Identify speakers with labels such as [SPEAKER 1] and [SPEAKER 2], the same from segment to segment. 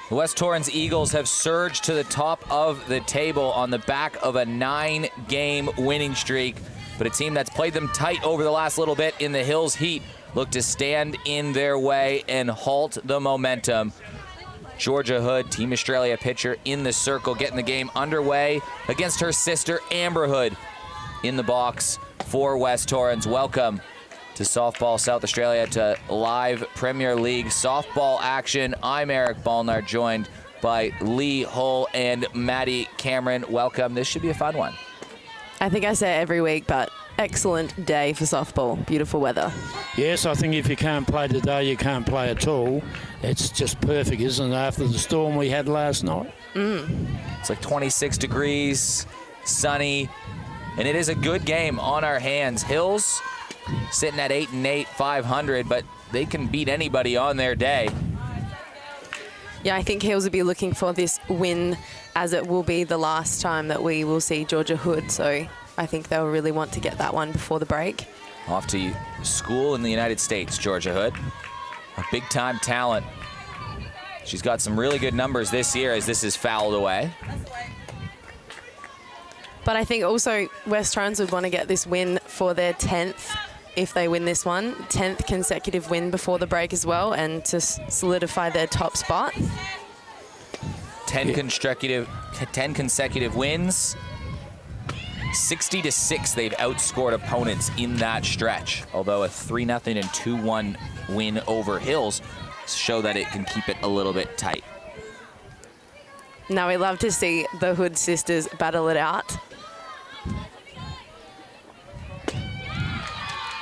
[SPEAKER 1] The West Torrens Eagles have surged to the top of the table on the back of a 9-game winning streak, but a team that's played them tight over the last little bit in the Hills Heat look to stand in their way and halt the momentum. Georgia Hood, Team Australia pitcher in the circle, getting the game underway against her sister Amber Hood in the box for West Torrens. Welcome to Softball South Australia, to live Premier League softball action. I'm Eric Balnar, joined by Lee Hull and Maddie Cameron. Welcome. This should be a fun one.
[SPEAKER 2] I think I say it every week, but excellent day for softball. Beautiful weather.
[SPEAKER 3] Yes, I think if you can't play today, you can't play at all. It's just perfect, isn't it, after the storm we had last night?
[SPEAKER 1] It's like 26 degrees, sunny, and it is a good game on our hands. Hills sitting at 8-8, 500, but they can beat anybody on their day.
[SPEAKER 2] Yeah, I think Hills will be looking for this win, as it will be the last time that we will see Georgia Hood. So I think they'll really want to get that one before the break.
[SPEAKER 1] Off to school in the United States, Georgia Hood. A big-time talent. She's got some really good numbers this year as this is fouled away.
[SPEAKER 2] But I think also West Torrens would want to get this win for their 10th, if they win this one. 10th consecutive win before the break as well, and to solidify their top spot.
[SPEAKER 1] 10 consecutive wins. 60-6 they've outscored opponents in that stretch, although a 3-0 and 2-1 win over Hills show that it can keep it a little bit tight.
[SPEAKER 2] Now we love to see the Hood sisters battle it out.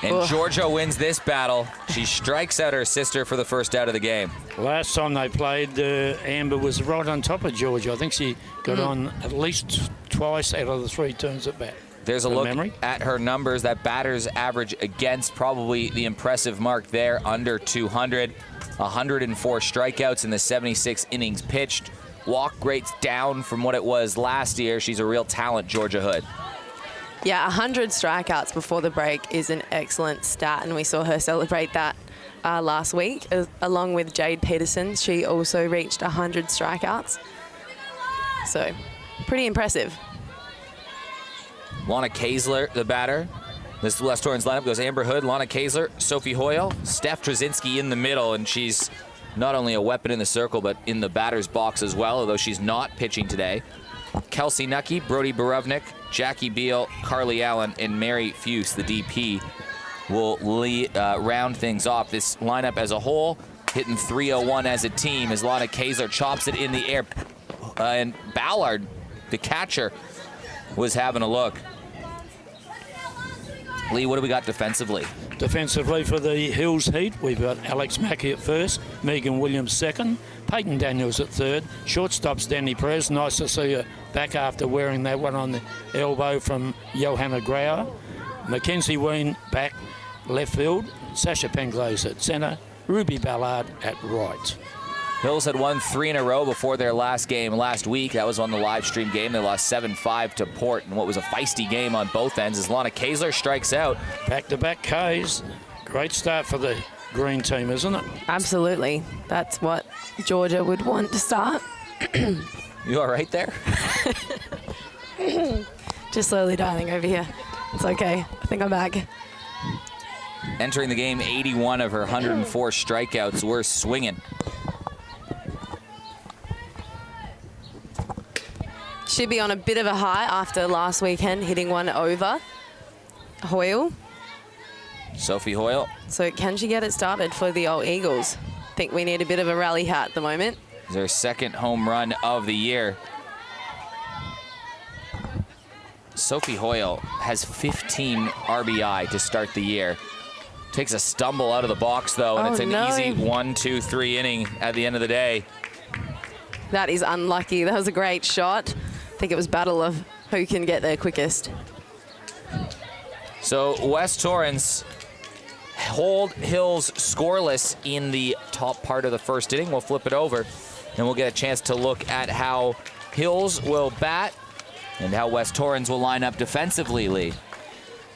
[SPEAKER 1] And Georgia wins this battle. She strikes out her sister for the first out of the game.
[SPEAKER 3] Last time they played, Amber was right on top of Georgia. I think she got on at least twice out of the 3 turns at bat.
[SPEAKER 1] There's a look at her numbers. That batter's average against, probably the impressive mark there, under 200. 104 strikeouts in the 76 innings pitched. Walk rate's down from what it was last year. She's a real talent, Georgia Hood.
[SPEAKER 2] Yeah, 100 strikeouts before the break is an excellent stat, and we saw her celebrate that last week, along with Jade Peterson. She also reached 100 strikeouts. So, pretty impressive.
[SPEAKER 1] Lana Kaesler, the batter. This West Torrens lineup goes Amber Hood, Lana Kaesler, Sophie Hoyle, Steph Trzynski in the middle, and she's not only a weapon in the circle, but in the batter's box as well, although she's not pitching today. Kelsey Nucky, Brody Borovnik, Jackie Beal, Carly Allen, and Mary Fuse, the DP, will round things off. This lineup as a whole, hitting .301 as a team as Lana Kaesler chops it in the air. And Ballard, the catcher, was having a look. Lee, what do we got defensively?
[SPEAKER 3] Defensively for the Hills Heat, we've got Alex Mackey at first, Megan Williams second, Peyton Daniels at third, shortstop's Danny Perez. Nice to see her back after wearing that one on the elbow from Johanna Grauer. Mackenzie Ween back left field, Sasha Penglaze at centre, Ruby Ballard at right.
[SPEAKER 1] Hills had won 3 in a row before their last game last week. That was on the live stream game. They lost 7-5 to Port in what was a feisty game on both ends as Lana Kaesler strikes out.
[SPEAKER 3] Back-to-back Ks. Great start for the green team, isn't it?
[SPEAKER 2] Absolutely. That's what Georgia would want to start.
[SPEAKER 1] You all right there?
[SPEAKER 2] Just slowly dying over here. It's okay. I think I'm back.
[SPEAKER 1] Entering the game, 81 of her 104 strikeouts were swinging.
[SPEAKER 2] Should be on a bit of a high after last weekend, hitting one over Hoyle.
[SPEAKER 1] Sophie Hoyle.
[SPEAKER 2] So can she get it started for the old Eagles? Think we need a bit of a rally hat at the moment.
[SPEAKER 1] Their second home run of the year. Sophie Hoyle has 15 RBI to start the year. Takes a stumble out of the box, though, and it's an easy 1, 2, 3 inning at the end of the day.
[SPEAKER 2] That is unlucky. That was a great shot. I think it was battle of who can get there quickest.
[SPEAKER 1] So West Torrens hold Hills scoreless in the top part of the first inning. We'll flip it over, and we'll get a chance to look at how Hills will bat and how West Torrens will line up defensively, Lee.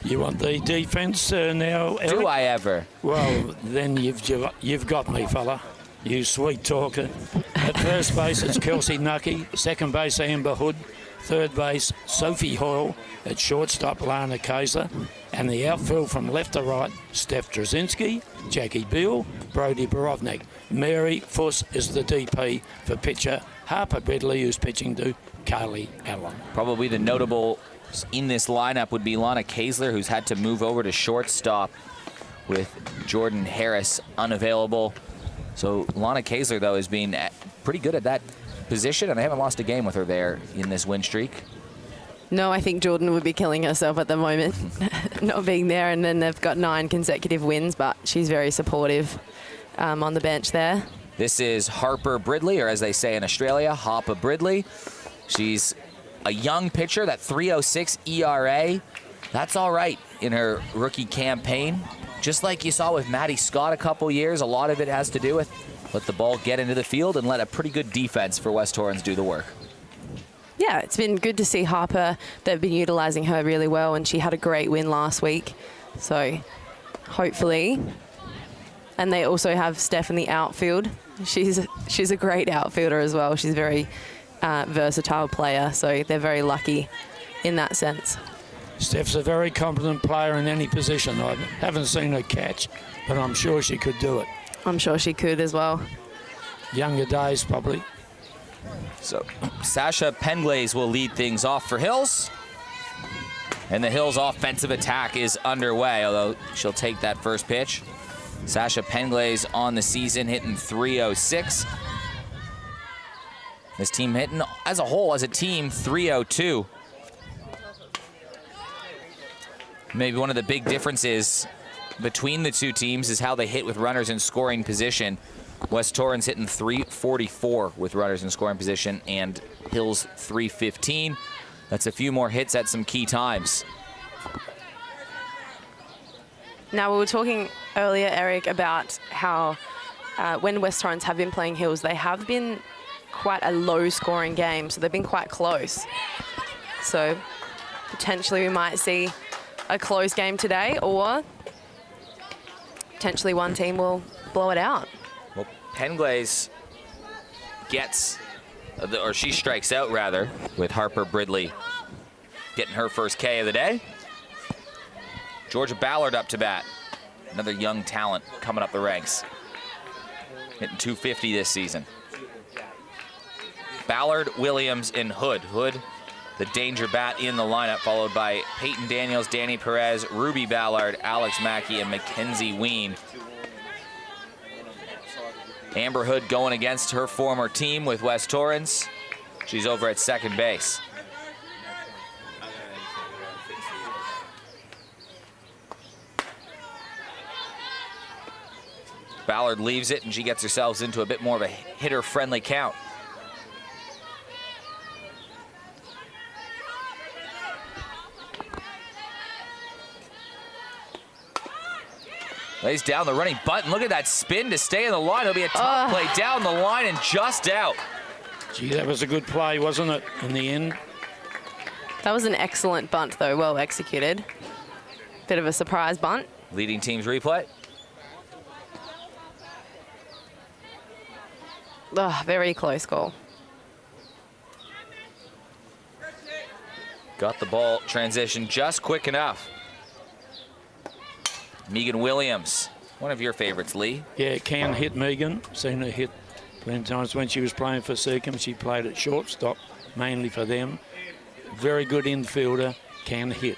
[SPEAKER 3] You want the defense now, Eric?
[SPEAKER 1] Do I ever?
[SPEAKER 3] Well, then you've got me, fella. You sweet talker. At first base, it's Kelsey Nucky. Second base, Amber Hood. Third base, Sophie Hoyle. At shortstop, Lana Kaiser. And the outfield from left to right, Steph Trzynski, Jackie Beale, Brody Borovnik. Mary Fuss is the DP for pitcher Harper Bridley, who's pitching to Carly Allen.
[SPEAKER 1] Probably the notable in this lineup would be Lana Kaisler, who's had to move over to shortstop with Jordan Harris unavailable. So Lana Kaisler, though, has been pretty good at that position, and they haven't lost a game with her there in this win streak.
[SPEAKER 2] No, I think Jordan would be killing herself at the moment, not being there. And then they've got 9 consecutive wins, but she's very supportive on the bench there.
[SPEAKER 1] This is Harper Bridley, or as they say in Australia, Harper Bridley. She's a young pitcher, that 3.06 ERA. That's all right in her rookie campaign. Just like you saw with Maddie Scott a couple years, a lot of it has to do with let the ball get into the field and let a pretty good defense for West Torrens do the work.
[SPEAKER 2] Yeah, it's been good to see Harper. They've been utilising her really well, and she had a great win last week. So hopefully. And they also have Steph in the outfield. She's a great outfielder as well. She's a very versatile player, so they're very lucky in that sense.
[SPEAKER 3] Steph's a very competent player in any position. I haven't seen her catch, but I'm sure she could do it.
[SPEAKER 2] I'm sure she could as well.
[SPEAKER 3] Younger days, probably.
[SPEAKER 1] So Sasha Penglaze will lead things off for Hills. And the Hills offensive attack is underway, although she'll take that first pitch. Sasha Penglaze on the season hitting 306. This team hitting as a whole, as a team, 302. Maybe one of the big differences between the two teams is how they hit with runners in scoring position. West Torrens hitting 344 with runners in scoring position, and Hills 315. That's a few more hits at some key times.
[SPEAKER 2] Now, we were talking earlier, Eric, about how when West Torrens have been playing Hills, they have been quite a low-scoring game, so they've been quite close. So potentially we might see a close game today, or potentially one team will blow it out.
[SPEAKER 1] Well, Penglaze gets, or she strikes out rather, with Harper Bridley getting her first K of the day. Georgia Ballard up to bat. Another young talent coming up the ranks. Hitting 250 this season. Ballard, Williams, and Hood. Hood, the danger bat in the lineup, followed by Peyton Daniels, Danny Perez, Ruby Ballard, Alex Mackey, and Mackenzie Ween. Amber Hood going against her former team with West Torrens. She's over at second base. Ballard leaves it, and she gets herself into a bit more of a hitter-friendly count. Lays down the running bunt, and look at that spin to stay in the line. It'll be a tough play down the line and just out.
[SPEAKER 3] Gee, that was a good play, wasn't it, in the end?
[SPEAKER 2] That was an excellent bunt, though, well executed. Bit of a surprise bunt.
[SPEAKER 1] Leading team's replay.
[SPEAKER 2] Very close goal.
[SPEAKER 1] Got the ball transition just quick enough. Megan Williams, one of your favorites, Lee.
[SPEAKER 3] Yeah, can hit Megan. Seen her hit plenty of times when she was playing for Seacombe. She played at shortstop, mainly for them. Very good infielder, can hit.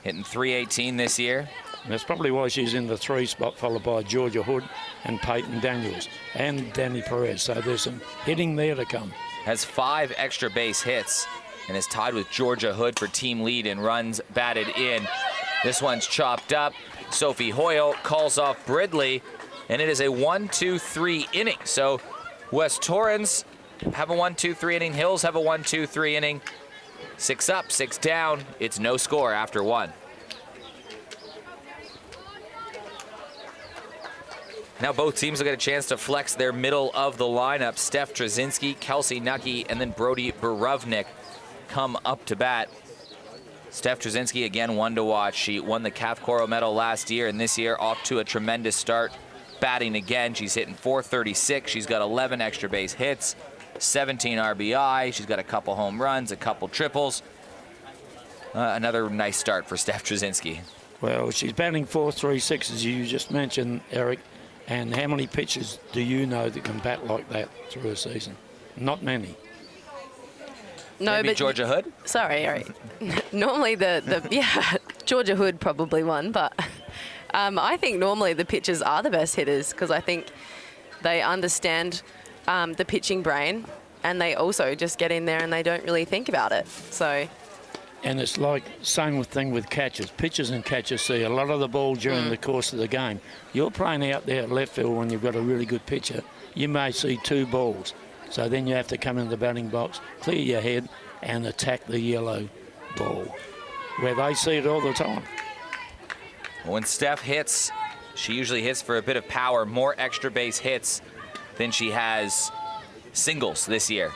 [SPEAKER 1] Hitting 318 this year.
[SPEAKER 3] And that's probably why she's in the 3 spot, followed by Georgia Hood and Peyton Daniels and Danny Perez. So there's some hitting there to come.
[SPEAKER 1] Has 5 extra base hits and is tied with Georgia Hood for team lead in runs batted in. This one's chopped up. Sophie Hoyle calls off Bridley, and it is a 1-2-3 inning. So West Torrens have a 1-2-3 inning. Hills have a 1-2-3 inning. 6 up, 6 down. It's no score after 1. Now both teams will get a chance to flex their middle of the lineup. Steph Trzynski, Kelsey Nucky, and then Brody Borovnik come up to bat. Steph Trzynski, again, one to watch. She won the Cath Coro medal last year, and this year off to a tremendous start batting again. She's hitting .436. She's got 11 extra base hits, 17 RBI. She's got a couple home runs, a couple triples. Another nice start for Steph Trzynski.
[SPEAKER 3] Well, she's batting .436, as you just mentioned, Eric. And how many pitchers do you know that can bat like that through a season? Not many.
[SPEAKER 2] No,
[SPEAKER 1] Maybe
[SPEAKER 2] but
[SPEAKER 1] Georgia Hood?
[SPEAKER 2] Sorry, Eric. Normally yeah, Georgia Hood probably won, but I think normally the pitchers are the best hitters because I think they understand the pitching brain and they also just get in there and they don't really think about it. So.
[SPEAKER 3] And it's like same thing with catchers. Pitchers and catchers see a lot of the ball during the course of the game. You're playing out there at left field when you've got a really good pitcher. You may see 2 balls. So then you have to come in the batting box, clear your head, and attack the yellow ball, where they see it all the time.
[SPEAKER 1] When Steph hits, she usually hits for a bit of power, more extra base hits than she has singles this year.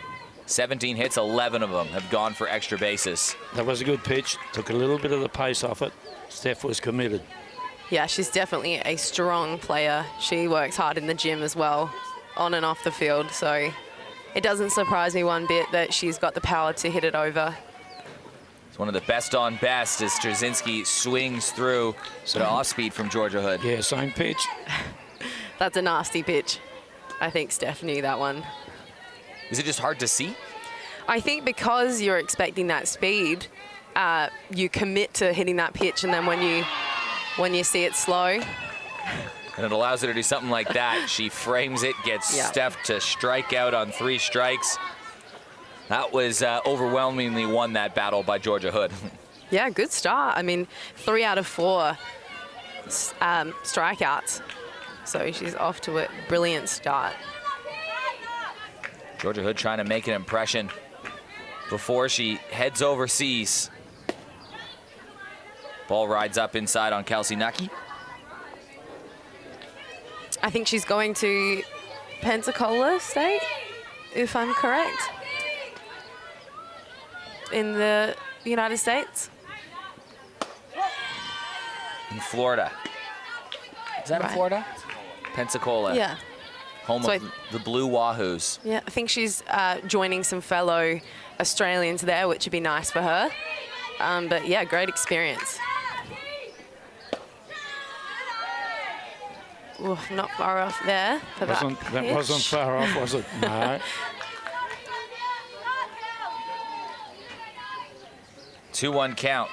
[SPEAKER 1] 17 hits, 11 of them have gone for extra bases.
[SPEAKER 3] That was a good pitch. Took a little bit of the pace off it. Steph was committed.
[SPEAKER 2] Yeah, she's definitely a strong player. She works hard in the gym as well, on and off the field. So it doesn't surprise me one bit that she's got the power to hit it over.
[SPEAKER 1] It's one of the best on best as Trzynski swings through the off speed from Georgia Hood.
[SPEAKER 3] Yeah, same pitch.
[SPEAKER 2] That's a nasty pitch. I think Steph knew that one.
[SPEAKER 1] Is it just hard to see?
[SPEAKER 2] I think because you're expecting that speed, you commit to hitting that pitch, and then when you see it slow.
[SPEAKER 1] And it allows her to do something like that. She frames it, gets Steph to strike out on 3 strikes. That was overwhelmingly won that battle by Georgia Hood.
[SPEAKER 2] Yeah, good start. I mean, 3 out of 4 strikeouts. So she's off to a brilliant start.
[SPEAKER 1] Georgia Hood trying to make an impression before she heads overseas. Ball rides up inside on Kelsey Nucky.
[SPEAKER 2] I think she's going to Pensacola State, if I'm correct, in the United States.
[SPEAKER 1] In Florida. Is that in Florida? Pensacola.
[SPEAKER 2] Yeah.
[SPEAKER 1] Home of the Blue Wahoos.
[SPEAKER 2] Yeah, I think she's joining some fellow Australians there, which would be nice for her. But yeah, great experience. Ooh, not far off there for that.
[SPEAKER 3] That wasn't far off, was it? No.
[SPEAKER 1] 2-1 count.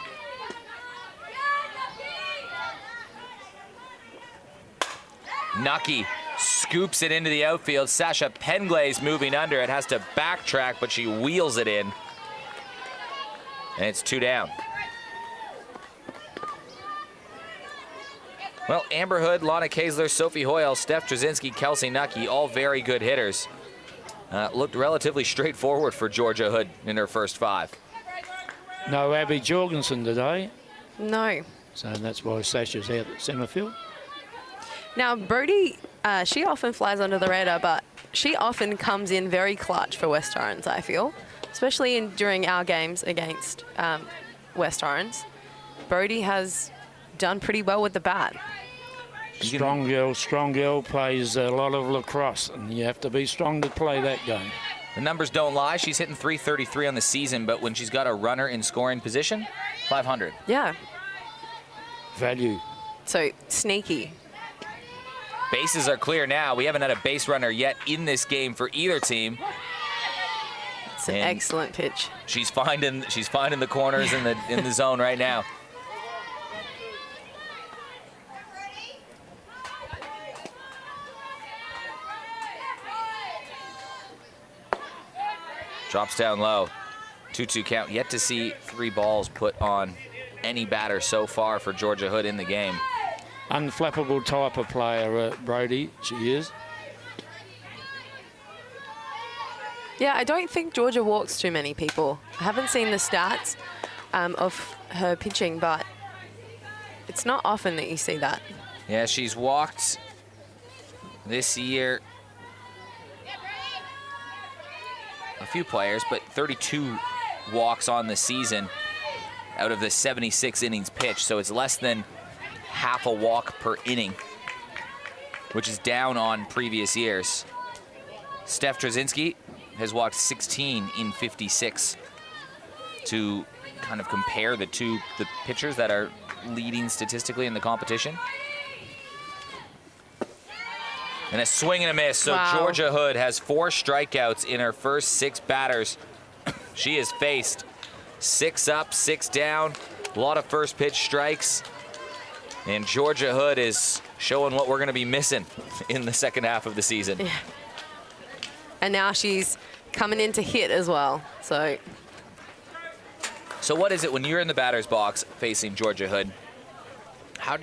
[SPEAKER 1] Nucky scoops it into the outfield. Sasha Penglay's moving under. It has to backtrack, but she wheels it in. And it's 2 down. Well, Amber Hood, Lana Kaesler, Sophie Hoyle, Steph Trzynski, Kelsey Nucky, all very good hitters. Looked relatively straightforward for Georgia Hood in her first 5.
[SPEAKER 3] No Abby Jorgensen today.
[SPEAKER 2] No.
[SPEAKER 3] So that's why Sasha's out at centre field.
[SPEAKER 2] Now, Brody, she often flies under the radar, but she often comes in very clutch for West Torrens, I feel, especially during our games against West Torrens. Brody has done pretty well with the bat.
[SPEAKER 3] Strong girl plays a lot of lacrosse, and you have to be strong to play that game.
[SPEAKER 1] The numbers don't lie. She's hitting .333 on the season, but when she's got a runner in scoring position, 500.
[SPEAKER 2] Yeah.
[SPEAKER 3] Value.
[SPEAKER 2] So, sneaky.
[SPEAKER 1] Bases are clear now. We haven't had a base runner yet in this game for either team.
[SPEAKER 2] It's an excellent pitch.
[SPEAKER 1] She's finding the corners in the zone right now. Drops down low. 2-2 count. Yet to see 3 balls put on any batter so far for Georgia Hood in the game.
[SPEAKER 3] Unflappable type of player, Brody, she is.
[SPEAKER 2] Yeah, I don't think Georgia walks too many people. I haven't seen the stats of her pitching, but it's not often that you see that.
[SPEAKER 1] Yeah, she's walked this year a few players, but 32 walks on the season out of the 76 innings pitched, so it's less than half a walk per inning. which is down on previous years. Steph Trzynski has walked 16 in 56 to kind of compare the pitchers that are leading statistically in the competition. And a swing and a miss. So
[SPEAKER 2] Wow.
[SPEAKER 1] Georgia Hood has 4 strikeouts in her first 6 batters. She has faced 6 up, 6 down, a lot of first pitch strikes. And Georgia Hood is showing what we're going to be missing in the second half of the season.
[SPEAKER 2] Yeah. And now she's coming in to hit as well. So
[SPEAKER 1] what is it when you're in the batter's box facing Georgia Hood?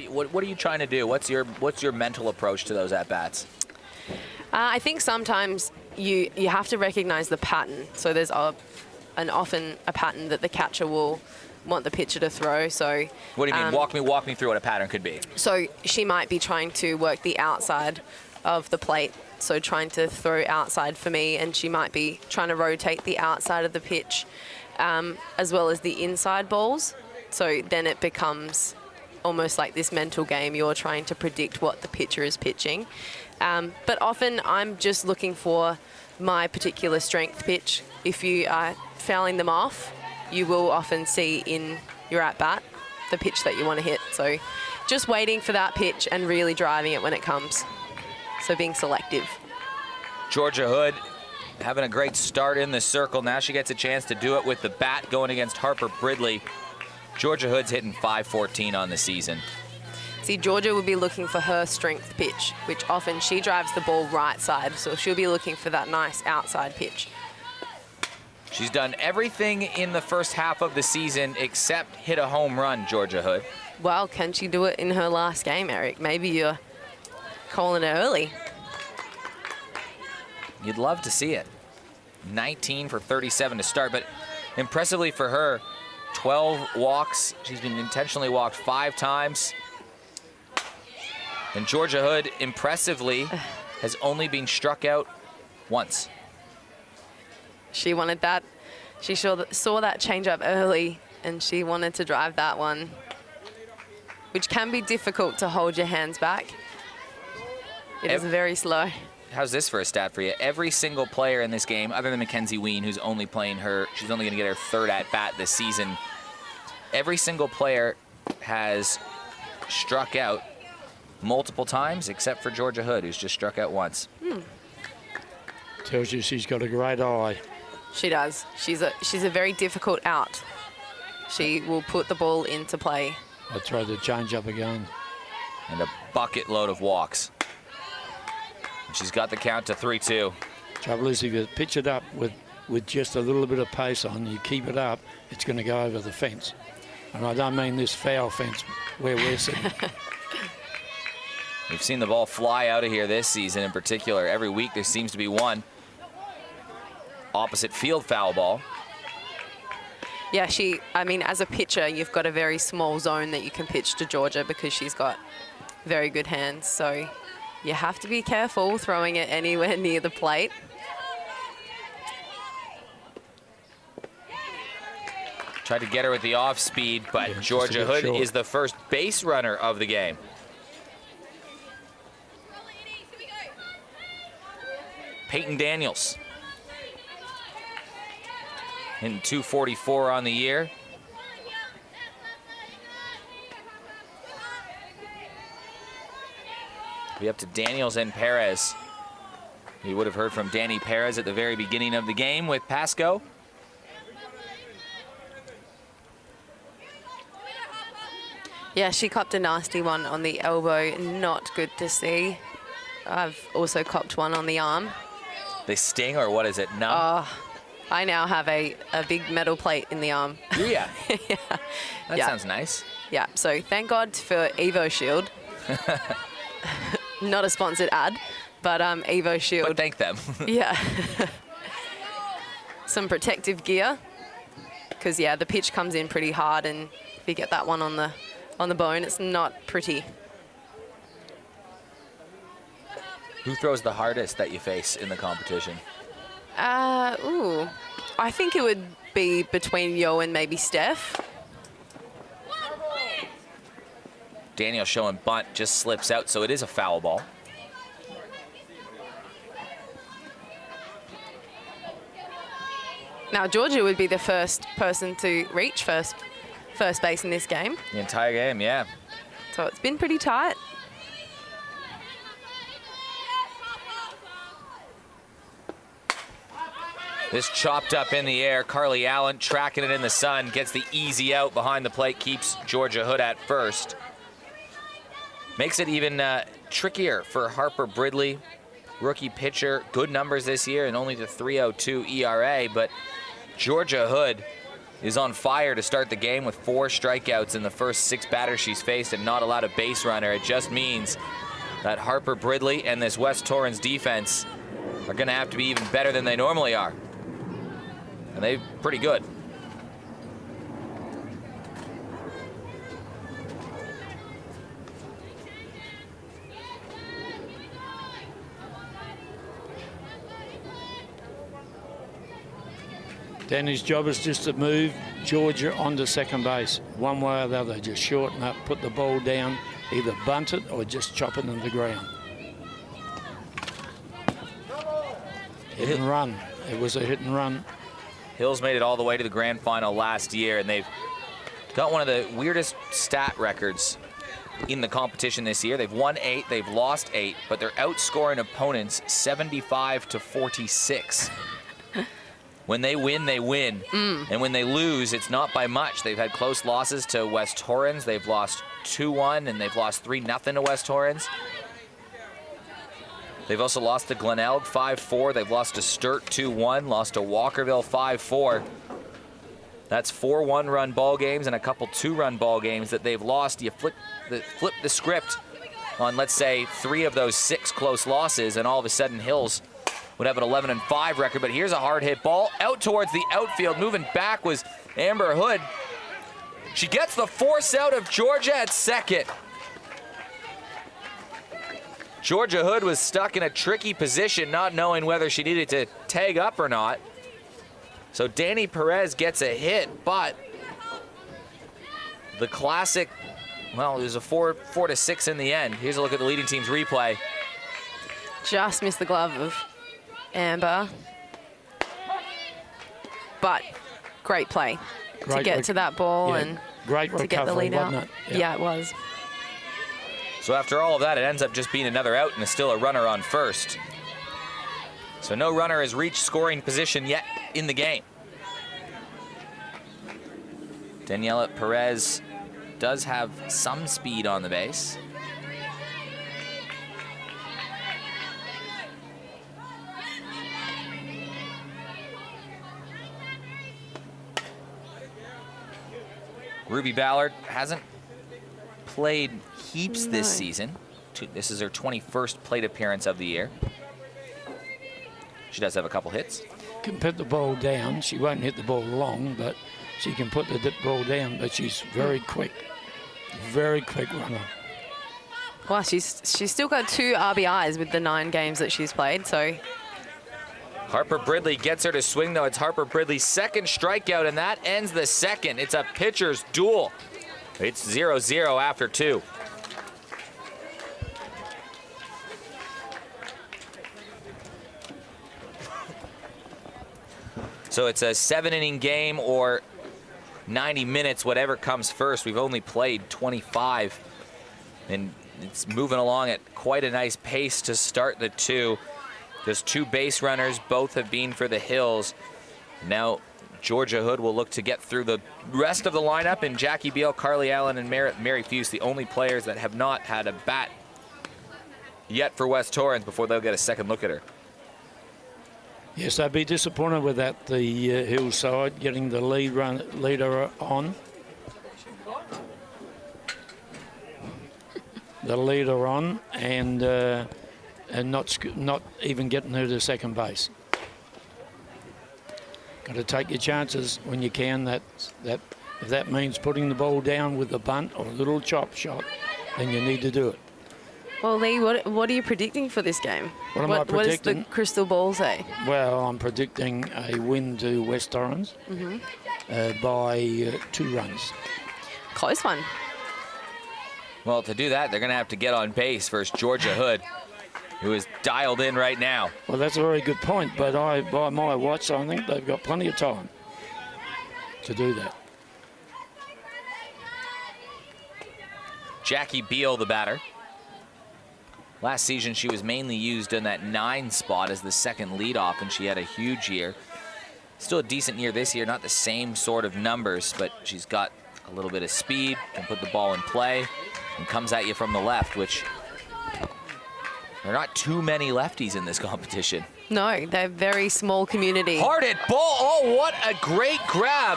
[SPEAKER 1] What are you trying to do? What's your mental approach to those at-bats?
[SPEAKER 2] I think sometimes you have to recognize the pattern. So there's often a pattern that the catcher will want the pitcher to throw. So
[SPEAKER 1] what do you mean? Walk me through what a pattern could be.
[SPEAKER 2] So she might be trying to work the outside of the plate. So trying to throw outside for me, and she might be trying to rotate the outside of the pitch as well as the inside balls. So then it becomes almost like this mental game. You're trying to predict what the pitcher is pitching. But often I'm just looking for my particular strength pitch. If you are fouling them off, you will often see in your at-bat the pitch that you want to hit. So just waiting for that pitch and really driving it when it comes. So being selective.
[SPEAKER 1] Georgia Hood having a great start in the circle. Now she gets a chance to do it with the bat going against Harper Bridley. Georgia Hood's hitting .514 on the season.
[SPEAKER 2] See, Georgia will be looking for her strength pitch, which often she drives the ball right side, so she'll be looking for that nice outside pitch.
[SPEAKER 1] She's done everything in the first half of the season except hit a home run, Georgia Hood.
[SPEAKER 2] Well, can she do it in her last game, Eric? Maybe you're calling it early.
[SPEAKER 1] You'd love to see it. 19 for 37 to start, but impressively for her, 12 walks. She's been intentionally walked 5 times. And Georgia Hood, impressively, has only been struck out once.
[SPEAKER 2] She wanted that. She saw that change up early, and she wanted to drive that one, which can be difficult to hold your hands back. It is very slow.
[SPEAKER 1] How's this for a stat for you? Every single player in this game, other than Mackenzie Ween, who's only playing she's only going to get her 3rd at-bat this season. Every single player has struck out multiple times, except for Georgia Hood, who's just struck out once.
[SPEAKER 3] Tells you she's got a great eye.
[SPEAKER 2] She does. She's a very difficult out. She will put the ball into play.
[SPEAKER 3] I'll throw the change up again.
[SPEAKER 1] And a bucket load of walks. And she's got the count to 3-2.
[SPEAKER 3] Trouble is, if you pitch it up with just a little bit of pace on, you keep it up, it's going to go over the fence. And I don't mean this foul fence where we're sitting.
[SPEAKER 1] We've seen the ball fly out of here this season in particular. Every week there seems to be one opposite field foul ball.
[SPEAKER 2] Yeah, as a pitcher, you've got a very small zone that you can pitch to Georgia because she's got very good hands. So you have to be careful throwing it anywhere near the plate.
[SPEAKER 1] Tried to get her with the off speed, but
[SPEAKER 3] Yeah,
[SPEAKER 1] Georgia Hood is the first base runner of the game. Peyton Daniels in 244 on the year. Be up to Daniels and Perez. You would have heard from Danny Perez at the very beginning of the game with Pasco.
[SPEAKER 2] Yeah, she copped a nasty one on the elbow. Not good to see. I've also copped one on the arm.
[SPEAKER 1] They sting, or what is it? Numb?
[SPEAKER 2] I now have a big metal plate in the arm.
[SPEAKER 1] Yeah.
[SPEAKER 2] Yeah.
[SPEAKER 1] That sounds nice.
[SPEAKER 2] Yeah, so thank God for Evo Shield. Not a sponsored ad, but Evo Shield.
[SPEAKER 1] But thank them.
[SPEAKER 2] Yeah. Some protective gear, because yeah, the pitch comes in pretty hard, and if you get that one on the bone, it's not pretty.
[SPEAKER 1] Who throws the hardest that you face in the competition?
[SPEAKER 2] I think it would be between Yo and maybe Steph.
[SPEAKER 1] Daniel showing bunt, just slips out, so it is a foul ball.
[SPEAKER 2] Now, Georgia would be the first person to reach first base in this game.
[SPEAKER 1] The entire game, yeah.
[SPEAKER 2] So it's been pretty tight.
[SPEAKER 1] This chopped up in the air. Carly Allen tracking it in the sun, gets the easy out behind the plate, keeps Georgia Hood at first. Makes it even trickier for Harper Bridley. Rookie pitcher, good numbers this year and only the 3.02 ERA, but Georgia Hood is on fire to start the game with 4 strikeouts in the first 6 batters she's faced and not allowed a base runner. It just means that Harper Bridley and this West Torrens defense are going to have to be even better than they normally are. And they're pretty good.
[SPEAKER 3] Danny's job is just to move Georgia onto second base, one way or the other. Just shorten up, put the ball down, either bunt it or just chop it into the ground. Hit and run. It was a hit and run.
[SPEAKER 1] Hills made it all the way to the grand final last year, and they've got one of the weirdest stat records in the competition this year. They've won 8, they've lost 8, but they're outscoring opponents 75-46. When they win, they win. And when they lose, it's not by much. They've had close losses to West Torrens. They've lost 2-1, and they've lost 3-0 to West Torrens. They've also lost to Glenelg 5-4. They've lost to Sturt 2-1, lost to Walkerville 5-4. That's 4 one-run ball games and a couple 2-run ball games that they've lost. You flip the script on, let's say, 3 of those 6 close losses, and all of a sudden Hills would have an 11-5 record. But here's a hard hit ball out towards the outfield. Moving back was Amber Hood. She gets the force out of Georgia at second. Georgia Hood was stuck in a tricky position, not knowing whether she needed to tag up or not. So Danny Perez gets a hit, but the classic, well, it was a 4-6 in the end. Here's a look at the leading team's replay.
[SPEAKER 2] Just missed the glove of Amber. But great play to get to that ball and
[SPEAKER 3] great
[SPEAKER 2] to get the lead out.
[SPEAKER 3] Wasn't it?
[SPEAKER 2] Yeah, it was.
[SPEAKER 1] So after all of that, it ends up just being another out and still a runner on first. So no runner has reached scoring position yet in the game. Daniela Perez does have some speed on the base. Ruby Ballard hasn't played heaps this season. This is her 21st plate appearance of the year. She does have a couple hits.
[SPEAKER 3] Can put the ball down. She won't hit the ball long, but she can put the ball down. But she's very quick runner.
[SPEAKER 2] Well, she's still got 2 RBIs with the 9 games that she's played, so.
[SPEAKER 1] Harper Bridley gets her to swing, though. It's Harper Bridley's second strikeout, and that ends the second. It's a pitcher's duel. It's 0-0 after 2. So it's a 7-inning game or 90 minutes, whatever comes first. We've only played 25, and it's moving along at quite a nice pace to start the 2. There's 2 base runners. Both have been for the Hills. Now Georgia Hood will look to get through the rest of the lineup, and Jackie Beal, Carly Allen, and Mary Fuse, the only players that have not had a bat yet for West Torrens before they'll get a second look at her.
[SPEAKER 3] Yes, I'd be disappointed with that, the Hills side, getting the leader on. The leader on, and not even getting her to second base. Got to take your chances when you can. That if that means putting the ball down with a bunt or a little chop shot, then you need to do it.
[SPEAKER 2] Well, Lee, what are you predicting for this game?
[SPEAKER 3] What am I predicting?
[SPEAKER 2] What does the crystal ball say?
[SPEAKER 3] Well, I'm predicting a win to West Torrens by 2 runs.
[SPEAKER 2] Close one.
[SPEAKER 1] Well, to do that, they're going to have to get on base versus Georgia Hood. who is dialed in right now.
[SPEAKER 3] Well, that's a very good point, but by my watch, I think they've got plenty of time to do that.
[SPEAKER 1] Jackie Beal, the batter. Last season, she was mainly used in that 9 spot as the second leadoff, and she had a huge year. Still a decent year this year, not the same sort of numbers, but she's got a little bit of speed, can put the ball in play, and comes at you from the left, which there are not too many lefties in this competition.
[SPEAKER 2] No, they're a very small community.
[SPEAKER 1] Hard hit ball. Oh, what a great grab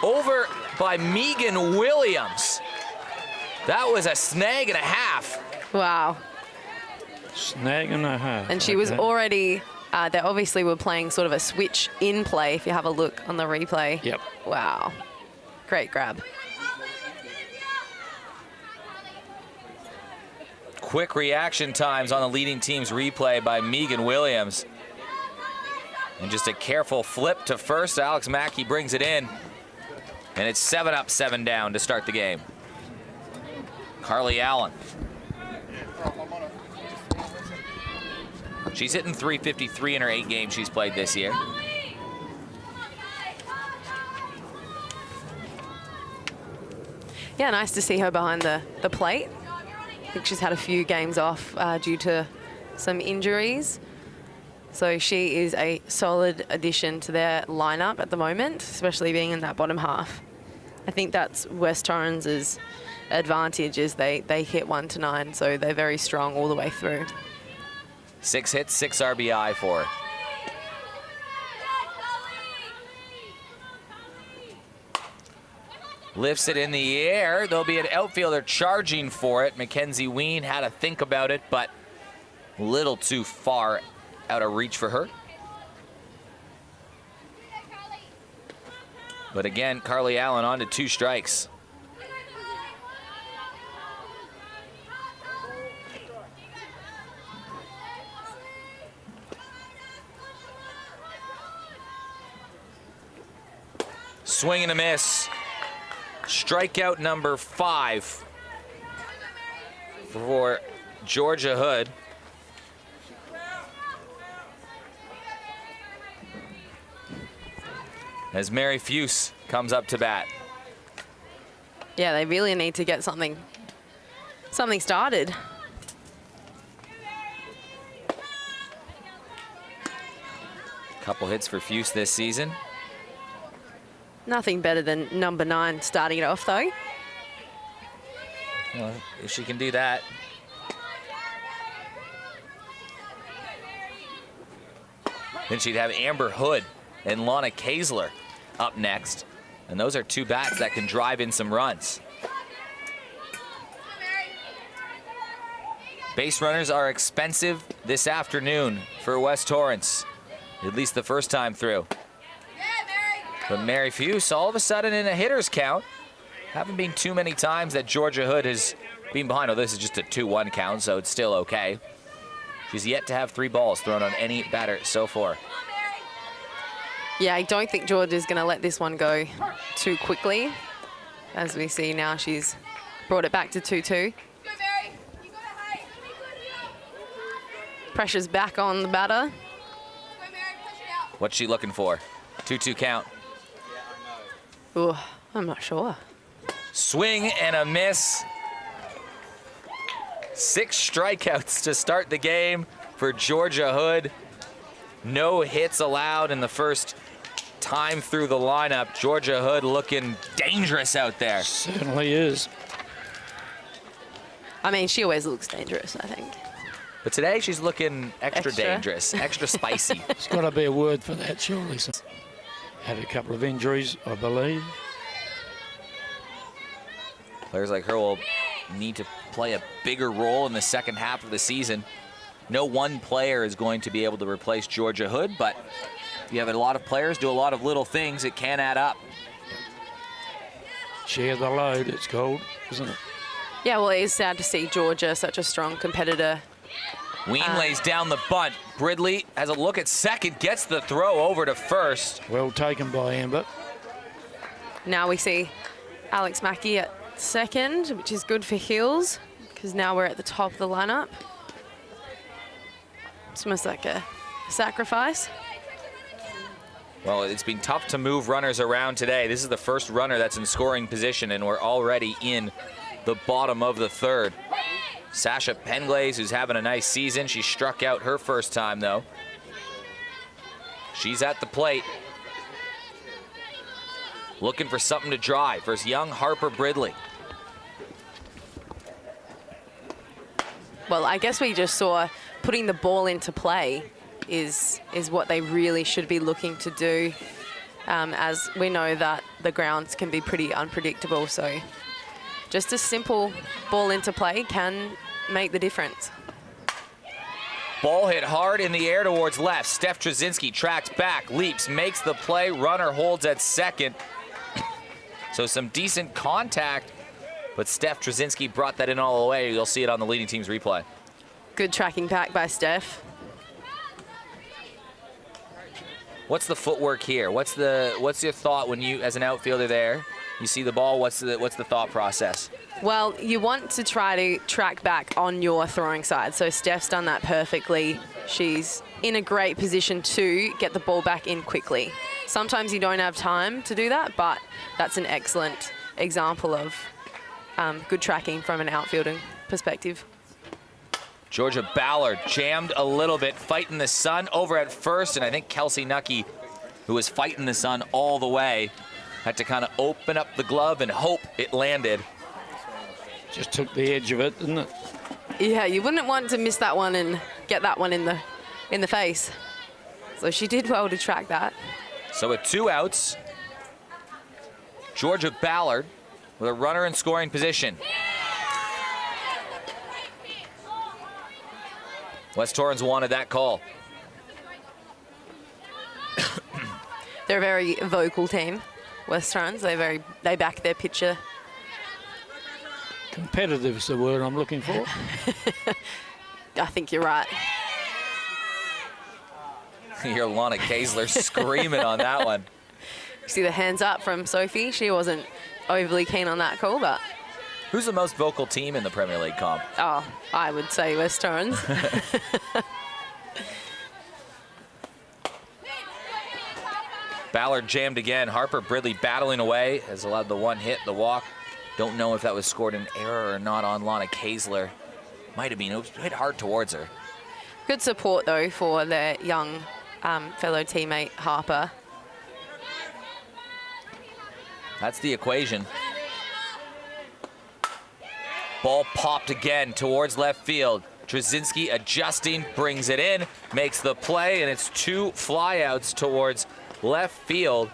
[SPEAKER 1] over by Megan Williams. That was a snag and a half.
[SPEAKER 2] Wow.
[SPEAKER 3] Snag and a half.
[SPEAKER 2] And she was already, they obviously were playing sort of a switch in play, if you have a look on the replay.
[SPEAKER 3] Yep.
[SPEAKER 2] Wow. Great grab.
[SPEAKER 1] Quick reaction times on the leading team's replay by Megan Williams. And just a careful flip to first. Alex Mackey brings it in. And it's 7 up, 7 down to start the game. Carly Allen. She's hitting .353 in her 8 games she's played this year.
[SPEAKER 2] Yeah, nice to see her behind the plate. I think she's had a few games off due to some injuries. So she is a solid addition to their lineup at the moment, especially being in that bottom half. I think that's West Torrens' advantage, is they hit 1 to 9, so they're very strong all the way through.
[SPEAKER 1] 6 hits, 6 RBI for her. Lifts it in the air. There'll be an outfielder charging for it. Mackenzie Ween had to think about it, but a little too far out of reach for her. But again, Carly Allen on to 2 strikes. Swing and a miss. Strikeout number 5 for Georgia Hood. As Mary Fuse comes up to bat.
[SPEAKER 2] Yeah, they really need to get something started.
[SPEAKER 1] Couple hits for Fuse this season.
[SPEAKER 2] Nothing better than number 9 starting it off, though.
[SPEAKER 1] Well, if she can do that. Then she'd have Amber Hood and Lana Kaesler up next. And those are 2 bats that can drive in some runs. Base runners are expensive this afternoon for West Torrens, at least the first time through. But Mary Fuse, all of a sudden in a hitter's count. Haven't been too many times that Georgia Hood has been behind. Oh, this is just a 2-1 count, so it's still okay. She's yet to have 3 balls thrown on any batter so far.
[SPEAKER 2] Yeah, I don't think Georgia's going to let this one go too quickly. As we see now, she's brought it back to 2-2. Pressure's back on the batter.
[SPEAKER 1] What's she looking for? 2-2 count.
[SPEAKER 2] Ooh, I'm not sure.
[SPEAKER 1] Swing and a miss. 6 strikeouts to start the game for Georgia Hood. No hits allowed in the first time through the lineup. Georgia Hood looking dangerous out there.
[SPEAKER 3] Certainly is.
[SPEAKER 2] I mean, she always looks dangerous, I think.
[SPEAKER 1] But today she's looking extra dangerous, extra spicy.
[SPEAKER 3] There's got to be a word for that, surely. Had a couple of injuries, I believe.
[SPEAKER 1] Players like her will need to play a bigger role in the second half of the season. No one player is going to be able to replace Georgia Hood, but if you have a lot of players do a lot of little things, it can add up.
[SPEAKER 3] Share the load, it's called, isn't it?
[SPEAKER 2] Yeah, well, it is sad to see Georgia, such a strong competitor.
[SPEAKER 1] Ween lays down the bunt. Bridley has a look at second, gets the throw over to first.
[SPEAKER 3] Well taken by Amber.
[SPEAKER 2] Now we see Alex Mackey at second, which is good for Hills, because now we're at the top of the lineup. It's almost like a sacrifice.
[SPEAKER 1] Well, it's been tough to move runners around today. This is the first runner that's in scoring position, and we're already in the bottom of the third. Sasha Penglaze, who's having a nice season. She struck out her first time, though. She's at the plate. Looking for something to drive versus young Harper Bridley.
[SPEAKER 2] Well, I guess we just saw putting the ball into play is what they really should be looking to do, as we know that the grounds can be pretty unpredictable. So just a simple ball into play can make the difference.
[SPEAKER 1] Ball hit hard in the air towards left. Steph Trzynski tracks back, leaps, makes the play. Runner holds at second. So some decent contact, but Steph Trzynski brought that in all the way. You'll see it on the leading team's replay.
[SPEAKER 2] Good tracking back by Steph.
[SPEAKER 1] What's the footwork here? What's your thought when you, as an outfielder there, you see the ball? What's the thought process?
[SPEAKER 2] Well, you want to try to track back on your throwing side. So Steph's done that perfectly. She's in a great position to get the ball back in quickly. Sometimes you don't have time to do that, but that's an excellent example of good tracking from an outfielding perspective.
[SPEAKER 1] Georgia Ballard jammed a little bit, fighting the sun over at first, and I think Kelsey Nucky, who was fighting the sun all the way, had to kind of open up the glove and hope it landed.
[SPEAKER 3] Just took the edge of it, didn't it?
[SPEAKER 2] Yeah, you wouldn't want to miss that one and get that one in the face. So she did well to track that.
[SPEAKER 1] So with 2 outs, Georgia Ballard with a runner in scoring position. West Torrens wanted that call.
[SPEAKER 2] They're a very vocal team, West Torrens. They back their pitcher.
[SPEAKER 3] Competitive is the word I'm looking for.
[SPEAKER 2] I think you're right.
[SPEAKER 1] You hear Lana Kaesler screaming on that one.
[SPEAKER 2] You see the hands up from Sophie. She wasn't overly keen on that call, but...
[SPEAKER 1] Who's the most vocal team in the Premier League comp?
[SPEAKER 2] Oh, I would say West Torrens.
[SPEAKER 1] Ballard jammed again. Harper Bridley battling away, has allowed the one hit, the walk. Don't know if that was scored in error or not on Lana Kaesler. Might have been. It was hit hard towards her.
[SPEAKER 2] Good support, though, for their young fellow teammate, Harper.
[SPEAKER 1] That's the equation. Ball popped again towards left field. Trzynski adjusting, brings it in, makes the play, and it's 2 flyouts towards left field.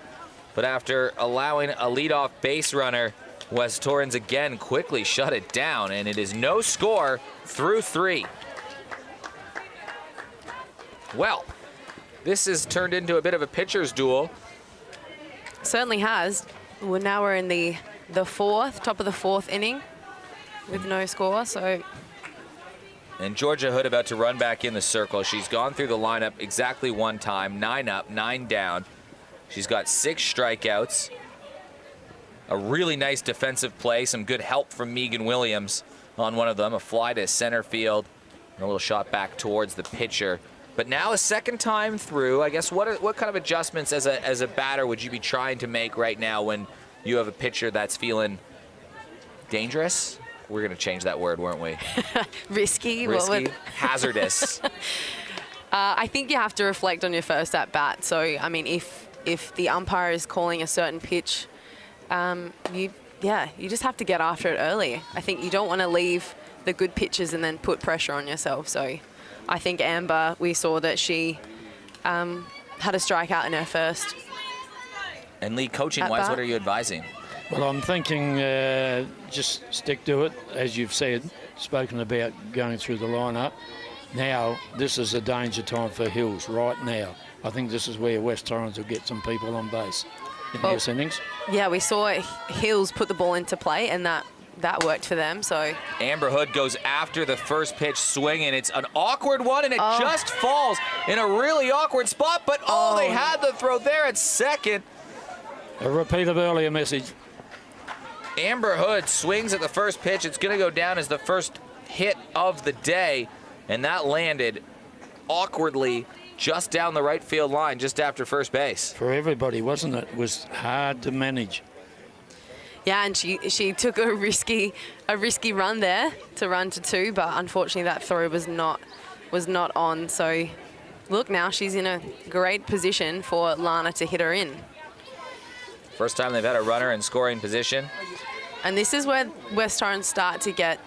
[SPEAKER 1] But after allowing a leadoff base runner, West Torrens again quickly shut it down, and it is no score through 3. Well, this has turned into a bit of a pitcher's duel.
[SPEAKER 2] Certainly has. Well, now we're in the fourth, top of the 4th inning with no score, so...
[SPEAKER 1] And Georgia Hood about to run back in the circle. She's gone through the lineup exactly 1 time, 9 up, 9 down. She's got 6 strikeouts. A really nice defensive play, some good help from Megan Williams on one of them, a fly to center field, and a little shot back towards the pitcher. But now a second time through, I guess what kind of adjustments as a batter would you be trying to make right now when you have a pitcher that's feeling dangerous? We're going to change that word, weren't we?
[SPEAKER 2] Risky.
[SPEAKER 1] Risky, hazardous.
[SPEAKER 2] I think you have to reflect on your first at bat. So, I mean, if the umpire is calling a certain pitch, you just have to get after it early. I think you don't want to leave the good pitches and then put pressure on yourself. So I think Amber, we saw that she had a strikeout in her first.
[SPEAKER 1] And Lee, coaching-wise, what are you advising?
[SPEAKER 3] Well, I'm thinking just stick to it, as you've said, spoken about going through the lineup. Now, this is a danger time for Hills right now. I think this is where West Torrens will get some people on base in this innings.
[SPEAKER 2] Yeah, we saw Hills put the ball into play, and that worked for them. So
[SPEAKER 1] Amber Hood goes after the first pitch swinging. It's an awkward one, and it just falls in a really awkward spot. But they had the throw there at second.
[SPEAKER 3] A repeat of earlier message.
[SPEAKER 1] Amber Hood swings at the first pitch. It's going to go down as the first hit of the day, and that landed awkwardly just down the right field line, just after first base.
[SPEAKER 3] For everybody, wasn't it? It was hard to manage.
[SPEAKER 2] Yeah, and she took a risky run there to run to 2, but unfortunately that throw was not on. So look, now she's in a great position for Lana to hit her in.
[SPEAKER 1] First time they've had a runner in scoring position.
[SPEAKER 2] And this is where West Torrens start to get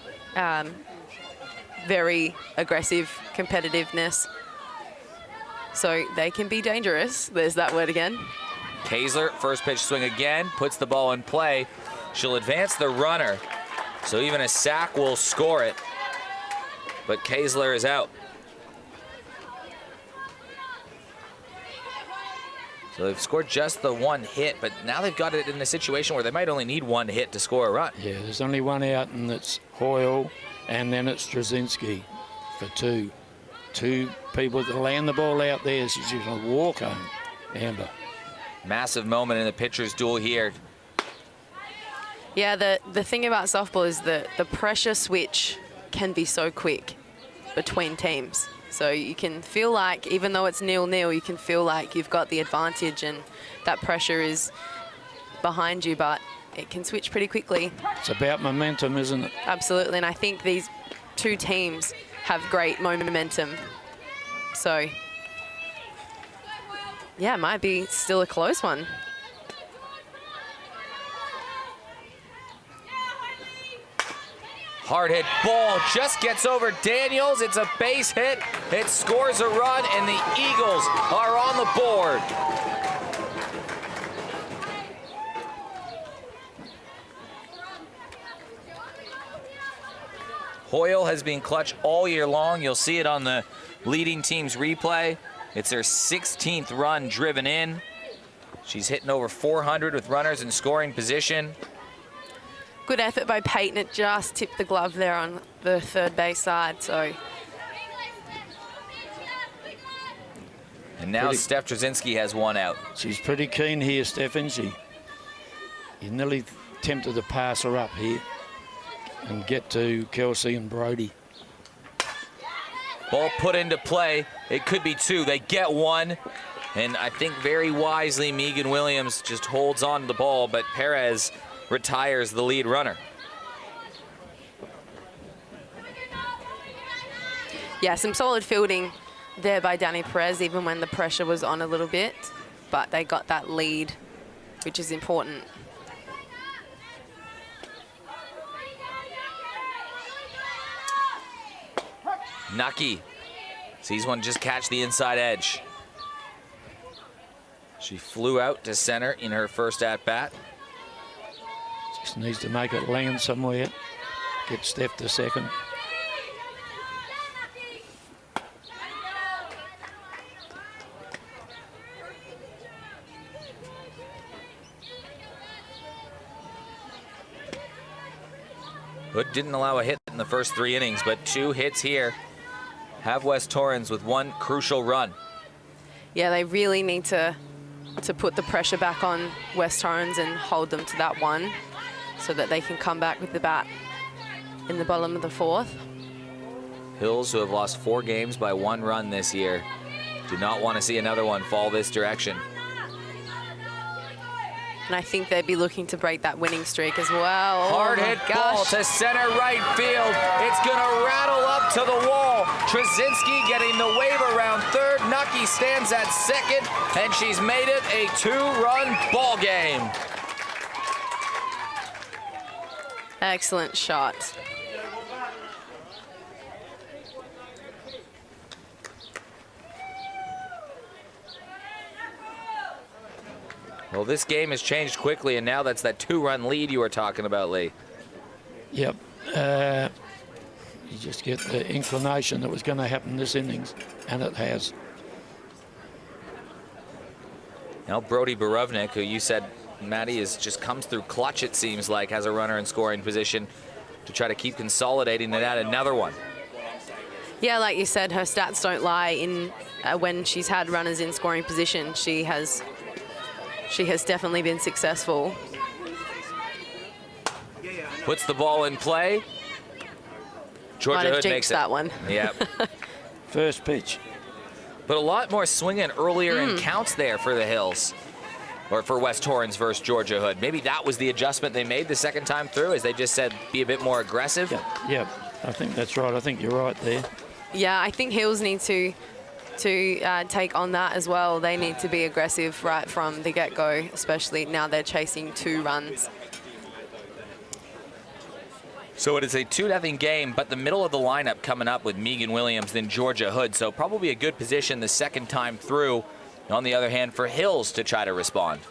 [SPEAKER 2] very aggressive competitiveness. So they can be dangerous. There's that word again.
[SPEAKER 1] Kaiser, first pitch swing again, puts the ball in play. She'll advance the runner, so even a sack will score it. But Kaiser is out. So they've scored just the 1 hit, but now they've got it in a situation where they might only need 1 hit to score a run.
[SPEAKER 3] Yeah, there's only 1 out, and it's Hoyle, and then it's Straczynski for 2. 2 people to land the ball out there. She's going to walk home, Amber.
[SPEAKER 1] Massive moment in the pitcher's duel here.
[SPEAKER 2] Yeah, the thing about softball is that the pressure switch can be so quick between teams. So you can feel like, even though it's 0-0, you can feel like you've got the advantage and that pressure is behind you, but it can switch pretty quickly.
[SPEAKER 3] It's about momentum, isn't it?
[SPEAKER 2] Absolutely, and I think these 2 teams have great momentum. So, yeah, it might be still a close one.
[SPEAKER 1] Hard hit ball just gets over Daniels. It's a base hit. It scores a run, and the Eagles are on the board. Hoyle has been clutch all year long. You'll see it on the leading team's replay. It's their 16th run driven in. She's hitting over 400 with runners in scoring position.
[SPEAKER 2] Good effort by Peyton. It just tipped the glove there on the third base side. So,
[SPEAKER 1] and now Steph Straczynski has 1 out.
[SPEAKER 3] She's pretty keen here, Steph, isn't she? You nearly tempted to pass her up here and get to Kelsey and Brody.
[SPEAKER 1] Ball put into play. It could be 2. They get 1. And I think very wisely, Megan Williams just holds on to the ball, but Perez retires the lead runner.
[SPEAKER 2] yeah, some solid fielding there by Danny Perez, even when the pressure was on a little bit. But they got that lead, which is important.
[SPEAKER 1] Nucky sees one just catch the inside edge. She flew out to center in her first at-bat.
[SPEAKER 3] Just needs to make it land somewhere. Get Steph to second.
[SPEAKER 1] Hood didn't allow a hit in the first 3 innings, but 2 hits here have West Torrens with 1 crucial run.
[SPEAKER 2] Yeah, they really need to put the pressure back on West Torrens and hold them to that 1 so that they can come back with the bat in the bottom of the 4th.
[SPEAKER 1] Hills, who have lost 4 games by 1 run this year, do not want to see another one fall this direction.
[SPEAKER 2] And I think they'd be looking to break that winning streak as well.
[SPEAKER 1] Hard hit ball to center right field. It's going to rattle up to the wall. Straczynski getting the wave around third. Nucky stands at second, and she's made it a 2-run ball game.
[SPEAKER 2] Excellent shot.
[SPEAKER 1] Well, this game has changed quickly, and now that's that 2-run lead you were talking about, Lee.
[SPEAKER 3] Yep. You just get the inclination that was going to happen this innings, and it has.
[SPEAKER 1] Now Brody Borovnik, who you said, Maddie, just comes through clutch, it seems like, has a runner in scoring position to try to keep consolidating and add another one.
[SPEAKER 2] Yeah, like you said, her stats don't lie. In when she's had runners in scoring position, she has definitely been successful.
[SPEAKER 1] Puts the ball in play.
[SPEAKER 2] Might
[SPEAKER 1] Georgia
[SPEAKER 2] have
[SPEAKER 1] Hood
[SPEAKER 2] jinxed
[SPEAKER 1] makes it.
[SPEAKER 2] that one.
[SPEAKER 1] Yep.
[SPEAKER 3] First pitch.
[SPEAKER 1] But a lot more swinging earlier in counts there for the Hills. Or for West Torrens versus Georgia Hood. Maybe that was the adjustment they made the second time through, as they just said be a bit more aggressive.
[SPEAKER 3] Yeah, I think that's right. I think you're right there.
[SPEAKER 2] Yeah, I think Hills need to take on that as well. They need to be aggressive right from the get-go, especially now they're chasing 2 runs.
[SPEAKER 1] So it is a 2-0 game, but the middle of the lineup coming up with Megan Williams, then Georgia Hood. So probably a good position the second time through. On the other hand, for Hills to try to respond.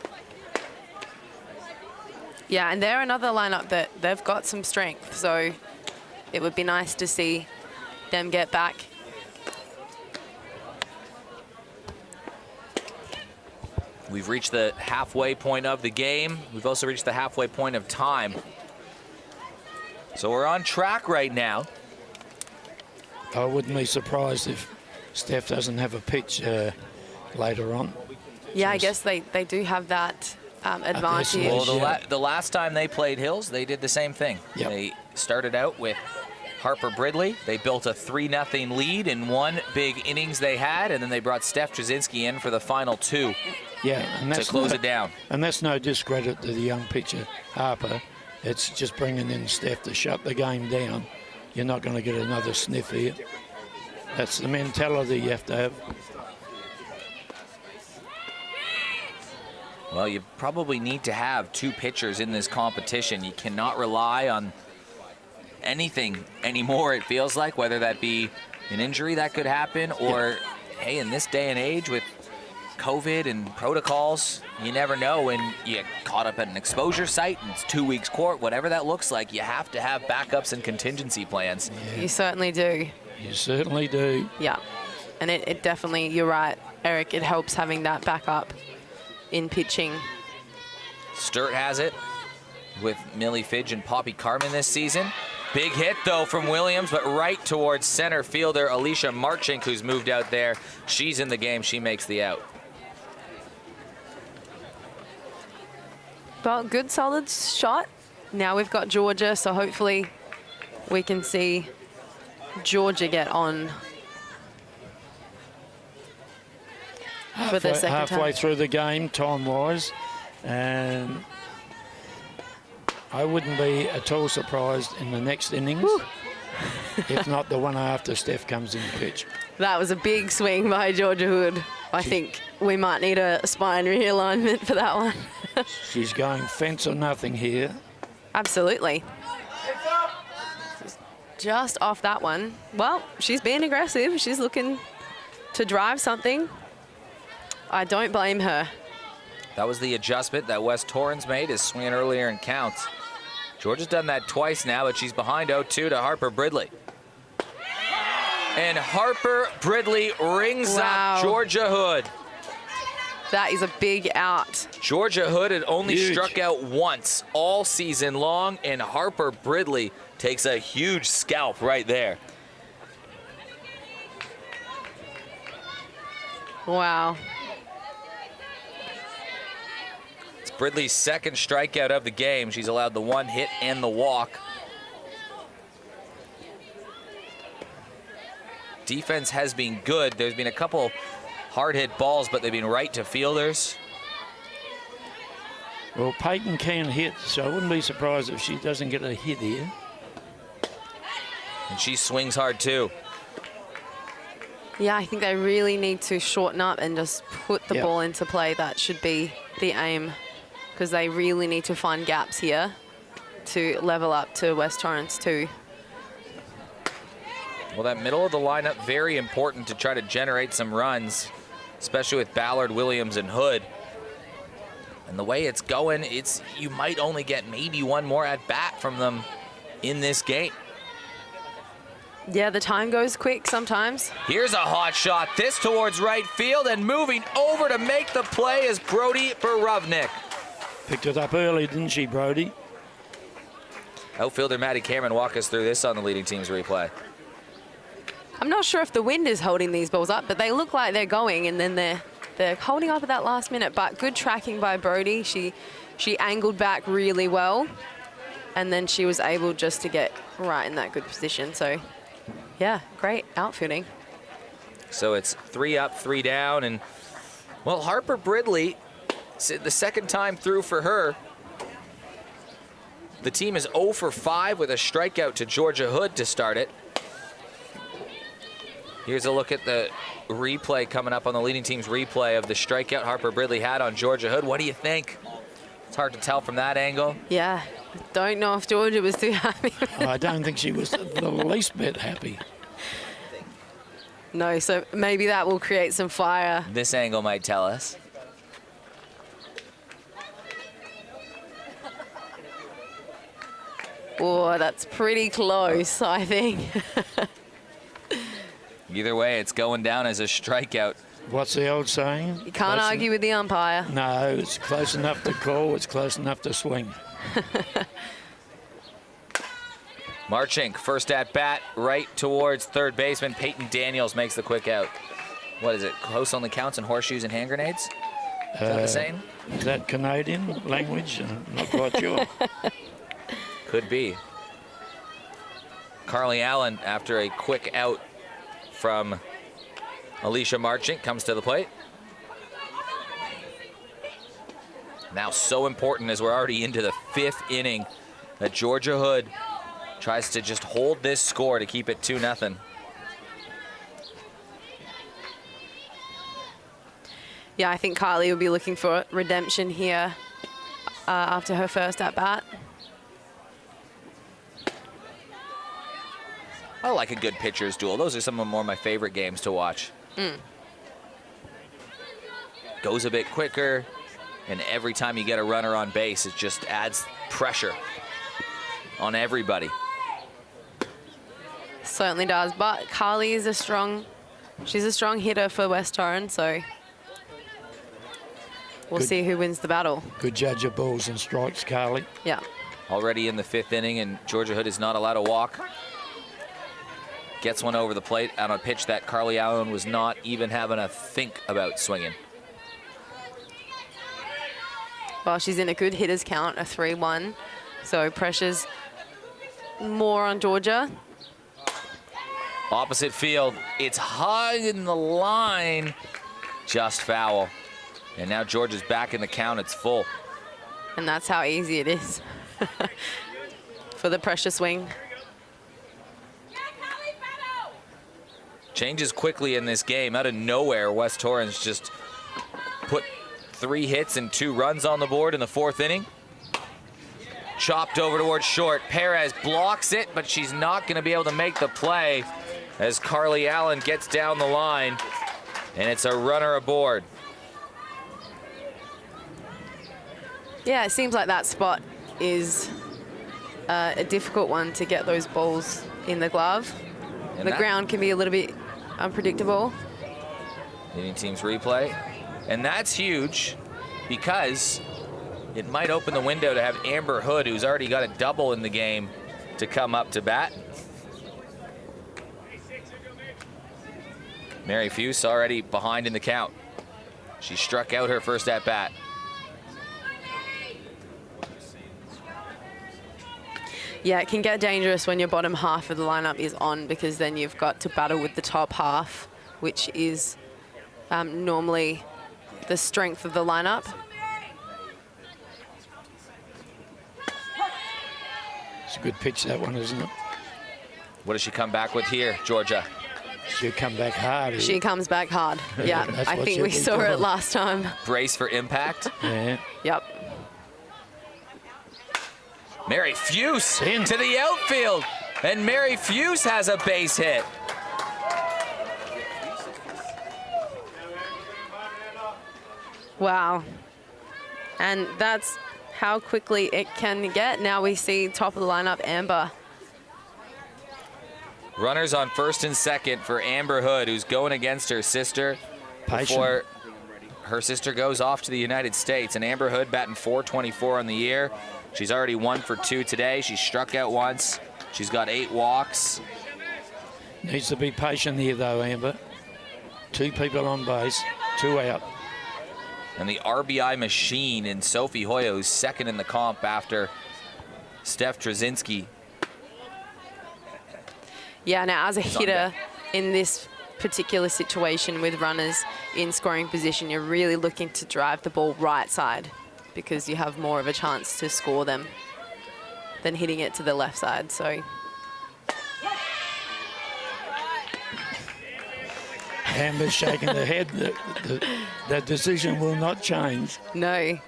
[SPEAKER 2] Yeah, and they're another lineup that they've got some strength. So it would be nice to see them get back.
[SPEAKER 1] We've reached the halfway point of the game. We've also reached the halfway point of time. So we're on track right now.
[SPEAKER 3] I wouldn't be surprised if Steph doesn't have a pitch later on.
[SPEAKER 2] Yeah, I guess they do have that advantage.
[SPEAKER 1] Well, the last time they played Hills, they did the same thing.
[SPEAKER 3] Yep.
[SPEAKER 1] They started out with Harper Bridley. They built a 3-0 lead in one big innings they had, and then they brought Steph Trzynski in for the final 2
[SPEAKER 3] and
[SPEAKER 1] to close it down.
[SPEAKER 3] And that's no discredit to the young pitcher, Harper. It's just bringing in Steph to shut the game down. You're not going to get another sniff here. That's the mentality you have to have.
[SPEAKER 1] Well, you probably need to have 2 pitchers in this competition. You cannot rely on anything anymore, it feels like, whether that be an injury that could happen or, hey, in this day and age with COVID and protocols, you never know when you get caught up at an exposure site and it's 2 weeks court, whatever that looks like, you have to have backups and contingency plans.
[SPEAKER 2] Yeah. You certainly do.
[SPEAKER 3] You certainly do.
[SPEAKER 2] Yeah, and it definitely, you're right, Eric, it helps having that backup in pitching.
[SPEAKER 1] Sturt has it with Millie Fidge and Poppy Carmen this season. Big hit, though, from Williams, but right towards center fielder Alicia Marchink, who's moved out there. She's in the game. She makes the out.
[SPEAKER 2] Well, good solid shot. Now we've got Georgia, so hopefully we can see Georgia get on for the second time.
[SPEAKER 3] Halfway through the game, time-wise, and I wouldn't be at all surprised in the next innings, if not the one after Steph comes in the pitch.
[SPEAKER 2] That was a big swing by Georgia Hood. I think we might need a spine realignment for that one.
[SPEAKER 3] She's going fence or nothing here.
[SPEAKER 2] Absolutely. Just off that one. Well, she's being aggressive. She's looking to drive something. I don't blame her.
[SPEAKER 1] That was the adjustment that West Torrens made, is swinging earlier in counts. Georgia's done that twice now, but she's behind 0-2 to Harper Bridley. And Harper Bridley rings up Georgia Hood.
[SPEAKER 2] That is a big out.
[SPEAKER 1] Georgia Hood had only
[SPEAKER 3] Huge.
[SPEAKER 1] struck out once all season long, and Harper Bridley takes a huge scalp right there.
[SPEAKER 2] Wow.
[SPEAKER 1] It's Bridley's second strikeout of the game. She's allowed the 1 hit and the walk. Defense has been good. There's been a couple hard hit balls, but they've been right to fielders.
[SPEAKER 3] Well, Peyton can hit, so I wouldn't be surprised if she doesn't get a hit here.
[SPEAKER 1] And she swings hard too.
[SPEAKER 2] Yeah, I think they really need to shorten up and just put the ball into play. That should be the aim, because they really need to find gaps here to level up to West Torrens too.
[SPEAKER 1] Well, that middle of the lineup, very important to try to generate some runs, especially with Ballard, Williams, and Hood. And the way it's going, you might only get maybe one more at bat from them in this game.
[SPEAKER 2] Yeah, the time goes quick sometimes.
[SPEAKER 1] Here's a hot shot, this towards right field, and moving over to make the play is Brody Borovnik.
[SPEAKER 3] Picked it up early, didn't she, Brody?
[SPEAKER 1] Outfielder Maddie Cameron, walk us through this on the leading team's replay.
[SPEAKER 2] I'm not sure if the wind is holding these balls up, but they look like they're going, and then they're holding up at that last minute. But good tracking by Brody. She angled back really well, and then she was able just to get right in that good position. So, yeah, great outfielding.
[SPEAKER 1] So it's 3 up, 3 down, and well, Harper Bridley, the second time through for her. The team is 0 for 5 with a strikeout to Georgia Hood to start it. Here's a look at the replay coming up on the leading team's replay of the strikeout Harper Bridley had on Georgia Hood. What do you think? It's hard to tell from that angle.
[SPEAKER 2] Yeah, don't know if Georgia was too happy.
[SPEAKER 3] I don't think she was the least bit happy.
[SPEAKER 2] No, so maybe that will create some fire.
[SPEAKER 1] This angle might tell us.
[SPEAKER 2] Oh, that's pretty close, I think.
[SPEAKER 1] Either way, it's going down as a strikeout.
[SPEAKER 3] What's the old saying?
[SPEAKER 2] You can't argue with the umpire.
[SPEAKER 3] No, it's close enough to call, it's close enough to swing.
[SPEAKER 1] Marchink, first at bat, right towards third baseman. Peyton Daniels makes the quick out. What is it? Close only counts in horseshoes and hand grenades? Is that the same?
[SPEAKER 3] Is that Canadian language? I'm not quite sure.
[SPEAKER 1] Could be. Carly Allen, after a quick out from Alicia Marchink, comes to the plate. Now so important as we're already into the 5th inning that Georgia Hood tries to just hold this score to keep it 2-0.
[SPEAKER 2] Yeah, I think Carly will be looking for redemption here after her first at-bat.
[SPEAKER 1] I like a good pitcher's duel. Those are some of more my favorite games to watch. Goes a bit quicker, and every time you get a runner on base, it just adds pressure on everybody.
[SPEAKER 2] Certainly does, but Carly is she's a strong hitter for West Torrens, so we'll see who wins the battle.
[SPEAKER 3] Good judge of balls and strikes, Carly.
[SPEAKER 2] Yeah.
[SPEAKER 1] Already in the 5th inning, and Georgia Hood is not allowed to walk. Gets one over the plate on a pitch that Carly Allen was not even having a think about swinging.
[SPEAKER 2] Well, she's in a good hitter's count, a 3-1, so pressure's more on Georgia.
[SPEAKER 1] Opposite field, it's high in the line, just foul. And now Georgia's back in the count, it's full.
[SPEAKER 2] And that's how easy it is for the pressure swing.
[SPEAKER 1] Changes quickly in this game. Out of nowhere, West Torrens just put 3 hits and 2 runs on the board in the 4th inning. Chopped over towards short. Perez blocks it, but she's not going to be able to make the play as Carly Allen gets down the line, and it's a runner aboard.
[SPEAKER 2] Yeah, it seems like that spot is a difficult one to get those balls in the glove.
[SPEAKER 1] And
[SPEAKER 2] the ground can be a little bit unpredictable.
[SPEAKER 1] Leading team's replay. And that's huge because it might open the window to have Amber Hood, who's already got a double in the game, to come up to bat. Mary Fuse already behind in the count. She struck out her first at bat.
[SPEAKER 2] Yeah, it can get dangerous when your bottom half of the lineup is on, because then you've got to battle with the top half, which is normally the strength of the lineup.
[SPEAKER 3] It's a good pitch, that one, isn't it?
[SPEAKER 1] What does she come back with here, Georgia?
[SPEAKER 3] She'll come back hard here.
[SPEAKER 2] She comes back hard. Yeah,
[SPEAKER 3] That's
[SPEAKER 2] I
[SPEAKER 3] what
[SPEAKER 2] think
[SPEAKER 3] she'll
[SPEAKER 2] we
[SPEAKER 3] be
[SPEAKER 2] saw
[SPEAKER 3] doing.
[SPEAKER 2] it last time.
[SPEAKER 1] Brace for impact.
[SPEAKER 3] Yeah.
[SPEAKER 2] Yep.
[SPEAKER 1] Mary Fuse
[SPEAKER 3] In.
[SPEAKER 1] to the outfield, and Mary Fuse has a base hit.
[SPEAKER 2] Wow. And that's how quickly it can get. Now we see top of the lineup, Amber.
[SPEAKER 1] Runners on first and second for Amber Hood, who's going against her sister before her sister goes off to the United States. And Amber Hood batting .424 on the year. She's already 1 for 2 today. She struck out once. She's got 8 walks.
[SPEAKER 3] Needs to be patient here, though, Amber. 2 people on base, 2 out.
[SPEAKER 1] And the RBI machine in Sophie Hoya, who's second in the comp after Steph Trzynski.
[SPEAKER 2] Yeah, now as a
[SPEAKER 1] He's on
[SPEAKER 2] hitter
[SPEAKER 1] deck.
[SPEAKER 2] in this particular situation with runners in scoring position, you're really looking to drive the ball right side because you have more of a chance to score them than hitting it to the left side. So
[SPEAKER 3] Amber's shaking her head. That decision will not change.
[SPEAKER 2] no.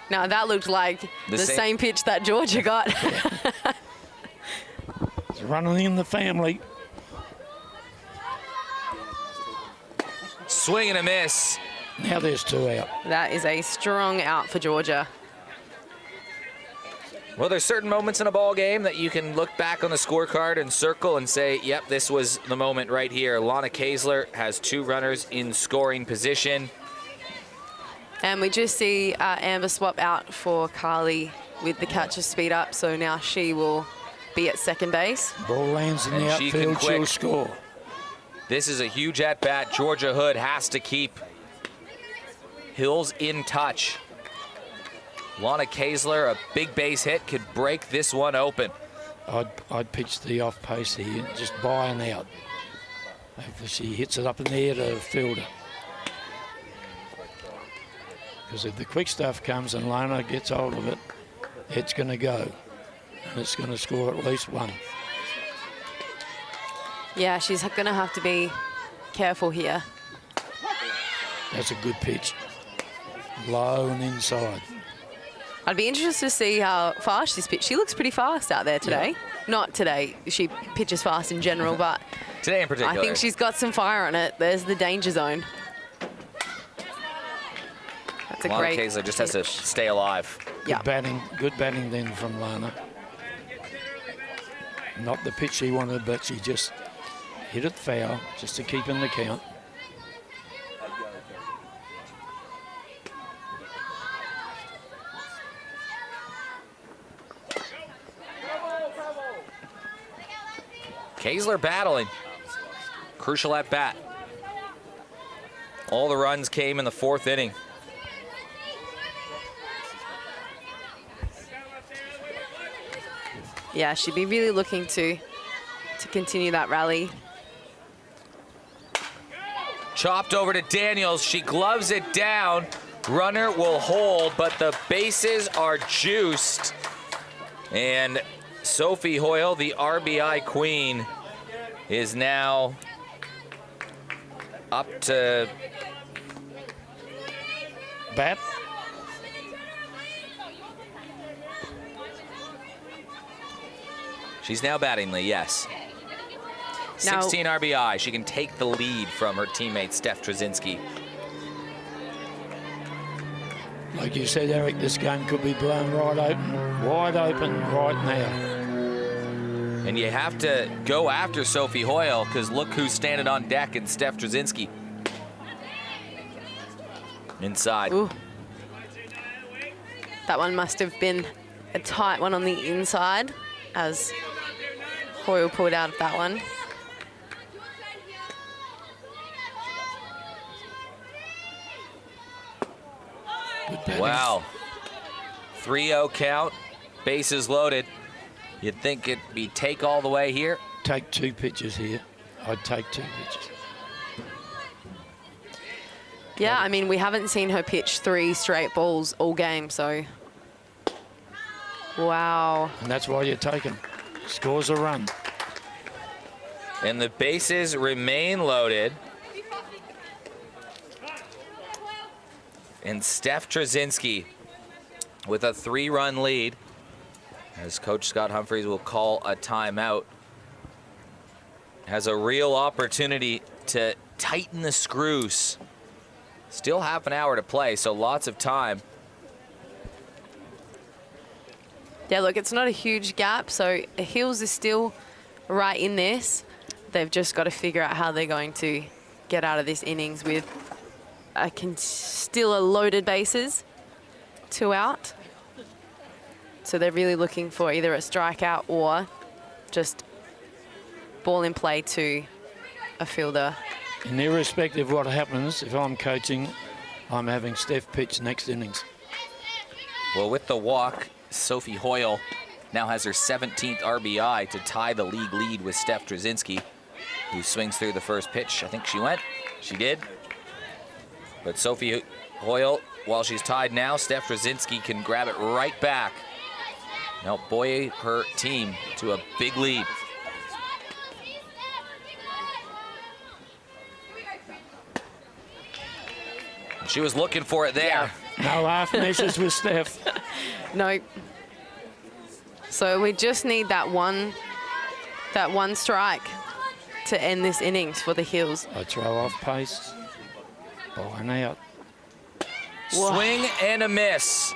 [SPEAKER 2] Now that looked like the same pitch that Georgia got.
[SPEAKER 3] It's running in the family.
[SPEAKER 1] Swing and a miss.
[SPEAKER 3] Now there's 2 out.
[SPEAKER 2] That is a strong out for Georgia.
[SPEAKER 1] Well, there's certain moments in a ball game that you can look back on the scorecard and circle and say, yep, this was the moment right here. Lana Kaesler has 2 runners in scoring position.
[SPEAKER 2] And we just see Amber swap out for Carly with the catcher speed up, so now she will be at second base.
[SPEAKER 3] Ball lands in the
[SPEAKER 1] And she can
[SPEAKER 3] outfield, she'll score.
[SPEAKER 1] This is a huge at-bat. Georgia Hood has to keep Hills in touch. Lana Kaesler, a big base hit, could break this one open.
[SPEAKER 3] I'd pitch the off pace here, just by and out. Hopefully she hits it up in the air to the fielder. Because if the quick stuff comes and Lana gets hold of it, it's going to go. And it's going to score at least 1.
[SPEAKER 2] Yeah, she's going to have to be careful here.
[SPEAKER 3] That's a good pitch. Low and inside.
[SPEAKER 2] I'd be interested to see how fast she's pitched. She looks pretty fast out there today.
[SPEAKER 3] Yeah.
[SPEAKER 2] Not today. She pitches fast in general, but
[SPEAKER 1] Today in particular.
[SPEAKER 2] I think she's got some fire on it. There's the danger zone. That's a
[SPEAKER 1] Lana
[SPEAKER 2] great
[SPEAKER 1] Kaesler just has to stay alive.
[SPEAKER 2] Yeah.
[SPEAKER 3] Good batting then from Lana. Not the pitch she wanted, but she just hit it foul just to keep in the count.
[SPEAKER 1] Kaesler battling. Crucial at bat. All the runs came in the 4th inning.
[SPEAKER 2] Yeah, she'd be really looking to continue that rally.
[SPEAKER 1] Chopped over to Daniels. She gloves it down. Runner will hold, but the bases are juiced. And Sophie Hoyle, the RBI queen, is now up to
[SPEAKER 3] Bat.
[SPEAKER 1] She's now batting, Lee, yes.
[SPEAKER 2] Now-
[SPEAKER 1] 16 RBI. She can take the lead from her teammate, Steph Trzynski.
[SPEAKER 3] Like you said, Eric, this game could be blown wide open right now.
[SPEAKER 1] And you have to go after Sophie Hoyle because look who's standing on deck in Steph Trzynski. Inside.
[SPEAKER 2] Ooh. That one must have been a tight one on the inside as Hoyle pulled out of that one.
[SPEAKER 3] Good batting.
[SPEAKER 1] Wow. 3-0 count. Bases loaded. You'd think it'd be take all the way here.
[SPEAKER 3] Take 2 pitches here. I'd take 2 pitches.
[SPEAKER 2] Yeah, I mean, we haven't seen her pitch 3 straight balls all game, so. Wow.
[SPEAKER 3] And that's why you take them. Scores a run.
[SPEAKER 1] And the bases remain loaded. And Steph Trzynski with a 3-run lead, as Coach Scott Humphreys will call a timeout, has a real opportunity to tighten the screws. Still half an hour to play, so lots of time.
[SPEAKER 2] Yeah, look, it's not a huge gap, so Hills is still right in this. They've just got to figure out how they're going to get out of this innings with still a loaded bases, 2 out. So they're really looking for either a strikeout or just ball in play to a fielder.
[SPEAKER 3] And irrespective of what happens, if I'm coaching, I'm having Steph pitch next innings.
[SPEAKER 1] Well, with the walk, Sophie Hoyle now has her 17th RBI to tie the league lead with Steph Trzynski. who swings through the first pitch. I think she went. She did. But Sophie Hoyle, while she's tied now, Steph Brzezinski can grab it right back. Now buoy her team to a big lead. She was looking for it there.
[SPEAKER 2] Yeah.
[SPEAKER 3] No half measures with Steph.
[SPEAKER 2] No. So we just need that one strike to end this innings for the Hills.
[SPEAKER 3] A throw off pace. By and out.
[SPEAKER 1] Swing and a miss.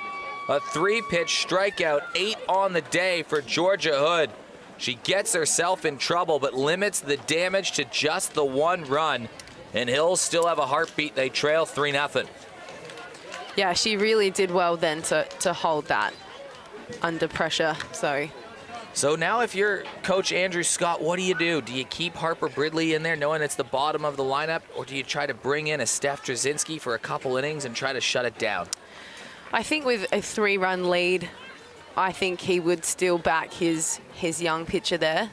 [SPEAKER 1] A 3-pitch strikeout, 8 on the day for Georgia Hood. She gets herself in trouble, but limits the damage to just the 1 run. And Hills still have a heartbeat. They trail 3-0.
[SPEAKER 2] Yeah, she really did well then to hold that under pressure.
[SPEAKER 1] So now if you're Coach Andrew Scott, what do you do? Do you keep Harper Bridley in there knowing it's the bottom of the lineup, or do you try to bring in a Steph Brzezinski for a couple innings and try to shut it down?
[SPEAKER 2] I think with a 3-run lead, I think he would still back his young pitcher there.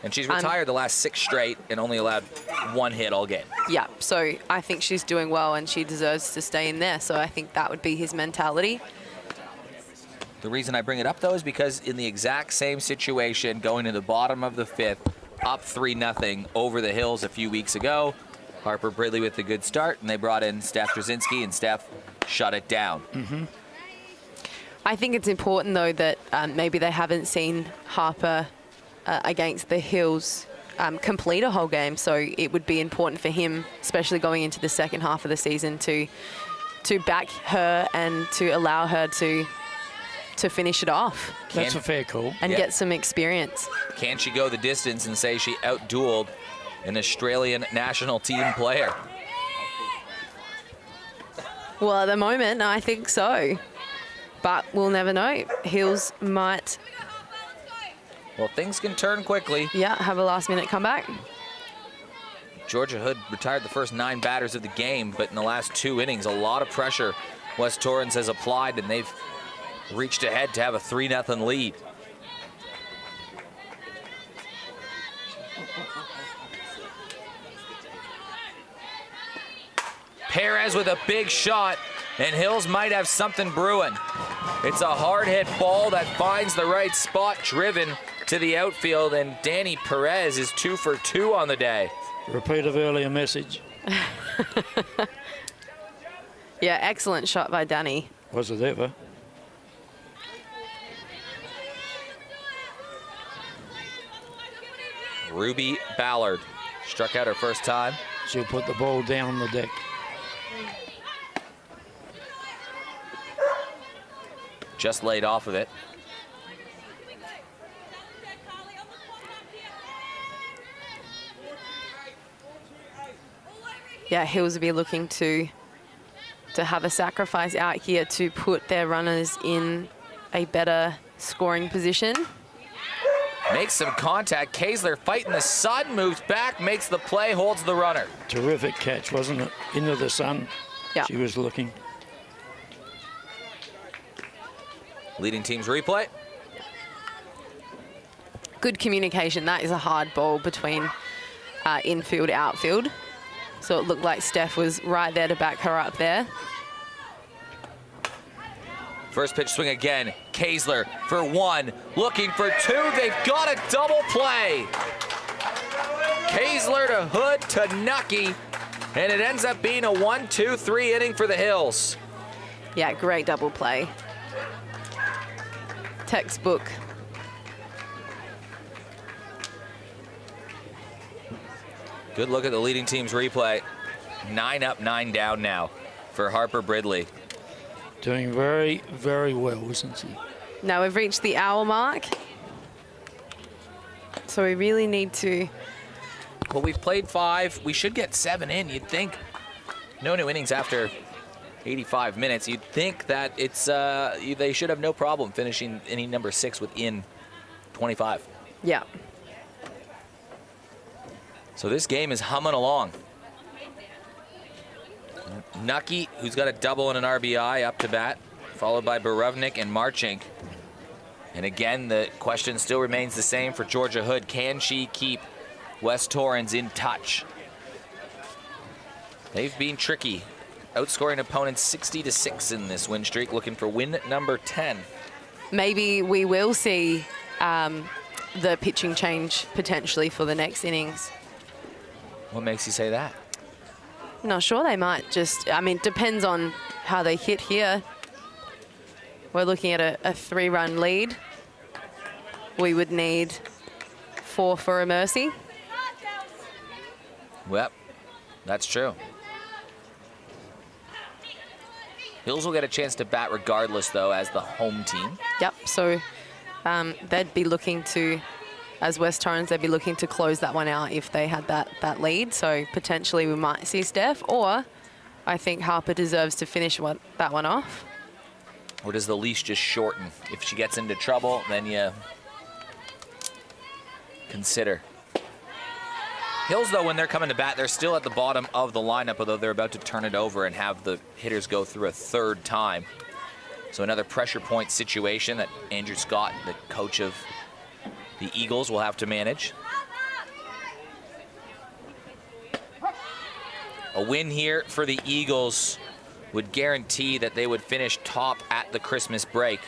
[SPEAKER 1] And she's retired the last 6 straight and only allowed 1 hit all game.
[SPEAKER 2] Yeah, so I think she's doing well and she deserves to stay in there. So I think that would be his mentality.
[SPEAKER 1] The reason I bring it up, though, is because in the exact same situation, going to the bottom of the 5th, up 3-0 over the Hills a few weeks ago, Harper Bridley with the good start, and they brought in Steph Brzezinski, and Steph shut it down.
[SPEAKER 3] Mm-hmm.
[SPEAKER 2] I think it's important, though, that maybe they haven't seen Harper against the Hills complete a whole game. So it would be important for him, especially going into the second half of the season, to back her and to allow her to finish it off.
[SPEAKER 3] That's a fair call.
[SPEAKER 2] And get some experience.
[SPEAKER 1] Can she go the distance and say she out-dueled an Australian national team player?
[SPEAKER 2] Well, at the moment, I think so. But we'll never know. Hills might...
[SPEAKER 1] Well, things can turn quickly.
[SPEAKER 2] Yeah, have a last-minute comeback.
[SPEAKER 1] Georgia Hood retired the first 9 batters of the game, but in the last 2 innings, a lot of pressure West Torrens has applied, and they've reached ahead to have a 3-0 lead. Perez with a big shot, and Hills might have something brewing. It's a hard hit ball that finds the right spot, driven to the outfield, and Danny Perez is 2 for 2 on the day.
[SPEAKER 3] Repeat of earlier message.
[SPEAKER 2] Yeah, excellent shot by Danny.
[SPEAKER 3] Was it ever?
[SPEAKER 1] Ruby Ballard struck out her first time.
[SPEAKER 3] She'll put the ball down on the deck.
[SPEAKER 1] Just laid off of it.
[SPEAKER 2] Yeah, Hills will be looking to have a sacrifice out here to put their runners in a better scoring position.
[SPEAKER 1] Makes some contact. Kaysler fighting the sun, moves back, makes the play, holds the runner.
[SPEAKER 3] Terrific catch, wasn't it? Into the sun.
[SPEAKER 2] Yeah.
[SPEAKER 3] She was looking.
[SPEAKER 1] Leading team's replay.
[SPEAKER 2] Good communication. That is a hard ball between infield, outfield. So it looked like Steph was right there to back her up there.
[SPEAKER 1] First pitch swing again. Kaysler for 1, looking for 2. They've got a double play. Kaysler to Hood to Nucky, and it ends up being a 1-2-3 inning for the Hills.
[SPEAKER 2] Yeah, great double play. Textbook.
[SPEAKER 1] Good look at the leading team's replay. 9 up, 9 down now for Harper Bridley.
[SPEAKER 3] Doing very, very well, isn't she?
[SPEAKER 2] Now we've reached the hour mark. So we really need to...
[SPEAKER 1] Well, we've played 5. We should get 7 in, you'd think. No new innings after 85 minutes. You'd think that it's they should have no problem finishing inning number 6 within 25.
[SPEAKER 2] Yeah.
[SPEAKER 1] So this game is humming along. Nucky, who's got a double and an RBI, up to bat, followed by Borovnik and Marchink. And again, the question still remains the same for Georgia Hood. Can she keep West Torrens in touch. They've been tricky, outscoring opponents 60-6 in this win streak, looking for win number 10.
[SPEAKER 2] Maybe we will see the pitching change potentially for the next innings.
[SPEAKER 1] What makes you say that?
[SPEAKER 2] Not sure, they might just, I mean, depends on how they hit here. We're looking at a 3-run lead. We would need 4 for a mercy.
[SPEAKER 1] Well, that's true. Hills will get a chance to bat regardless, though, as the home team.
[SPEAKER 2] Yep, so they'd be looking to, as West Torrens, they'd be looking to close that one out if they had that lead. So potentially we might see Steph, or I think Harper deserves to finish that one off.
[SPEAKER 1] Or does the leash just shorten? If she gets into trouble, then you consider. Hills, though, when they're coming to bat, they're still at the bottom of the lineup, although they're about to turn it over and have the hitters go through a 3rd time. So another pressure point situation that Andrew Scott, the coach of the Eagles, will have to manage. A win here for the Eagles would guarantee that they would finish top at the Christmas break.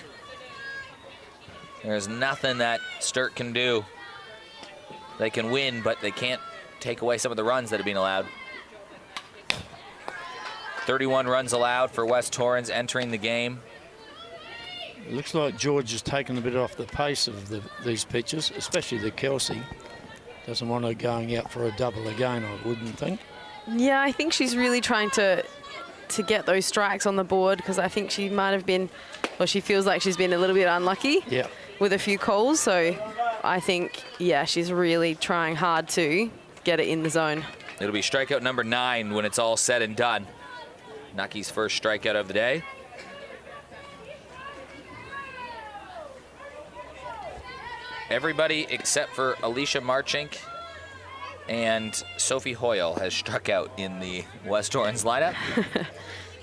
[SPEAKER 1] There's nothing that Sturt can do. They can win, but they can't take away some of the runs that have been allowed. 31 runs allowed for West Torrens entering the game.
[SPEAKER 3] It looks like George has taken a bit off the pace of these pitches, especially the Kelsey. Doesn't want her going out for a double again, I wouldn't think.
[SPEAKER 2] Yeah, I think she's really trying to get those strikes on the board, because I think she might have been, or she feels like she's been a little bit unlucky with a few calls. So I think, yeah, she's really trying hard to get it in the zone.
[SPEAKER 1] It'll be strikeout number 9 when it's all said and done. Nucky's first strikeout of the day. Everybody except for Alicia Marchink and Sophie Hoyle has struck out in the West Torrens lineup.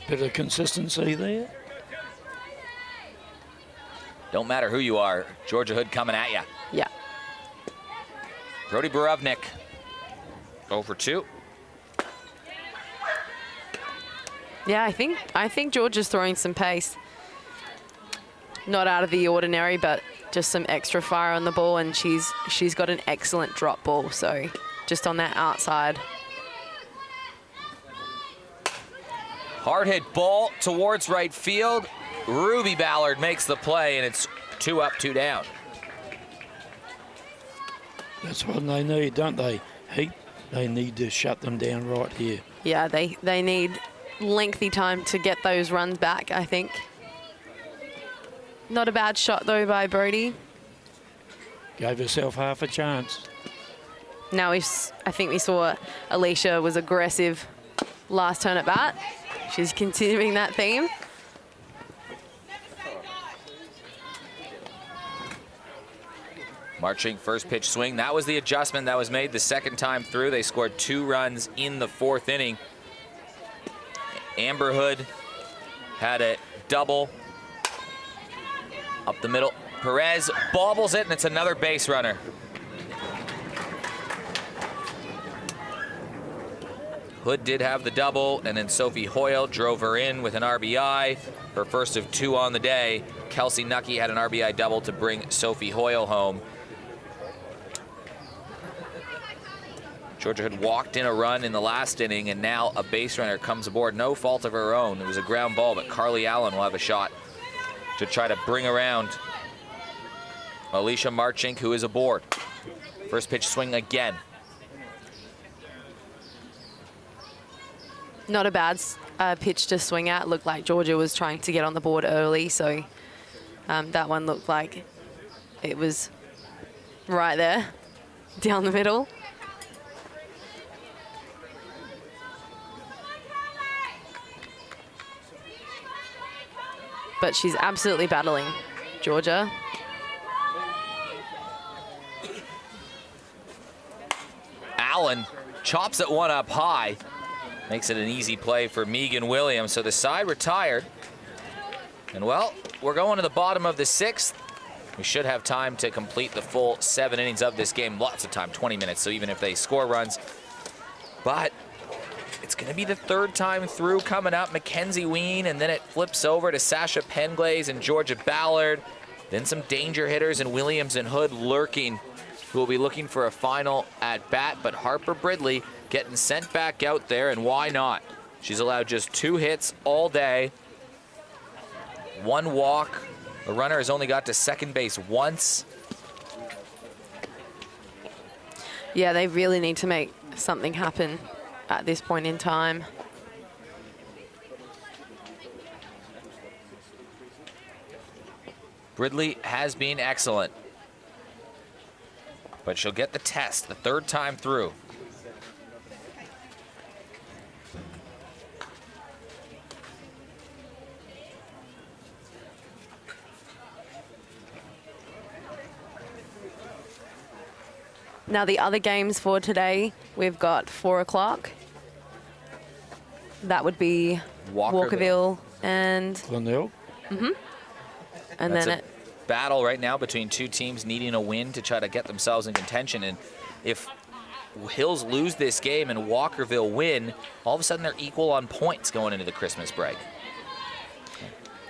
[SPEAKER 3] Bit of consistency there.
[SPEAKER 1] Don't matter who you are, Georgia Hood coming at you.
[SPEAKER 2] Yeah.
[SPEAKER 1] Brody Borovnik, 0 for 2.
[SPEAKER 2] Yeah, I think Georgia's throwing some pace. Not out of the ordinary, but just some extra fire on the ball, and she's got an excellent drop ball, so just on that outside.
[SPEAKER 1] Hard hit ball towards right field. Ruby Ballard makes the play, and it's 2 up, 2 down.
[SPEAKER 3] That's what they need, don't they? Heat. They need to shut them down right here.
[SPEAKER 2] Yeah, they need lengthy time to get those runs back, I think. Not a bad shot, though, by Brody.
[SPEAKER 3] Gave herself half a chance.
[SPEAKER 2] Now I think we saw Alicia was aggressive last turn at bat. She's continuing that theme.
[SPEAKER 1] Marching first pitch swing. That was the adjustment that was made the second time through. They scored 2 runs in the 4th inning. Amber Hood had a double up the middle. Perez bobbles it, and it's another base runner. Hood did have the double, and then Sophie Hoyle drove her in with an RBI, her first of 2 on the day. Kelsey Nucky had an RBI double to bring Sophie Hoyle home. Georgia had walked in a run in the last inning, and now a base runner comes aboard. No fault of her own. It was a ground ball, but Carly Allen will have a shot to try to bring around Alicia Marchink, who is aboard. First pitch swing again.
[SPEAKER 2] Not a bad pitch to swing at. Looked like Georgia was trying to get on the board early, so that one looked like it was right there, down the middle. But she's absolutely battling, Georgia.
[SPEAKER 1] Allen chops it one up high. Makes it an easy play for Megan Williams. So the side retired. And well, we're going to the bottom of the 6th. We should have time to complete the full 7 innings of this game. Lots of time, 20 minutes, so even if they score runs. But it's going to be the 3rd time through coming up. Mackenzie Ween, and then it flips over to Sasha Penglaze and Georgia Ballard. Then some danger hitters and Williams and Hood lurking, who will be looking for a final at bat. But Harper Bridley getting sent back out there, and why not? She's allowed just 2 hits all day, 1 walk. The runner has only got to second base once.
[SPEAKER 2] Yeah, they really need to make something happen at this point in time.
[SPEAKER 1] Bridley has been excellent, but she'll get the test the 3rd time through.
[SPEAKER 2] Now the other games for today, we've got 4 o'clock. That would be Walkerville and
[SPEAKER 3] Glenelg.
[SPEAKER 2] and
[SPEAKER 1] That's
[SPEAKER 2] then
[SPEAKER 1] a
[SPEAKER 2] it.
[SPEAKER 1] battle right now between 2 teams needing a win to try to get themselves in contention. And if Hills lose this game and Walkerville win, all of a sudden they're equal on points going into the Christmas break.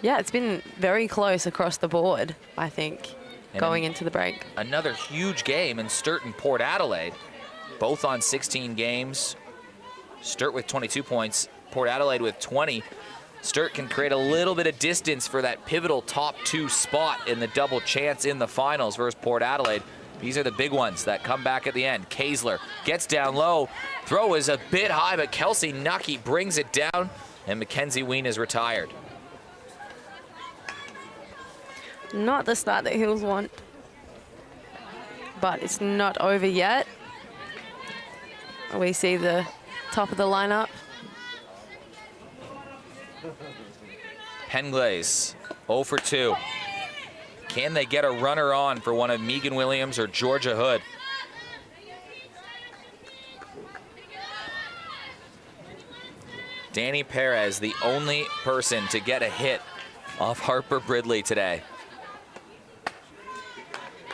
[SPEAKER 2] Yeah, it's been very close across the board, I think,
[SPEAKER 1] And
[SPEAKER 2] going into the break.
[SPEAKER 1] Another huge game in Sturt and Port Adelaide, both on 16 games. Sturt with 22 points, Port Adelaide with 20. Sturt can create a little bit of distance for that pivotal top 2 spot in the double chance in the finals versus Port Adelaide. These are the big ones that come back at the end. Kaesler gets down low. Throw is a bit high, but Kelsey Nucky brings it down, and Mackenzie Ween is retired.
[SPEAKER 2] Not the start that Hills want, but it's not over yet. We see the top of the lineup.
[SPEAKER 1] Penglaze, 0 for 2. Can they get a runner on for one of Megan Williams or Georgia Hood? Danny Perez, the only person to get a hit off Harper Bridley today.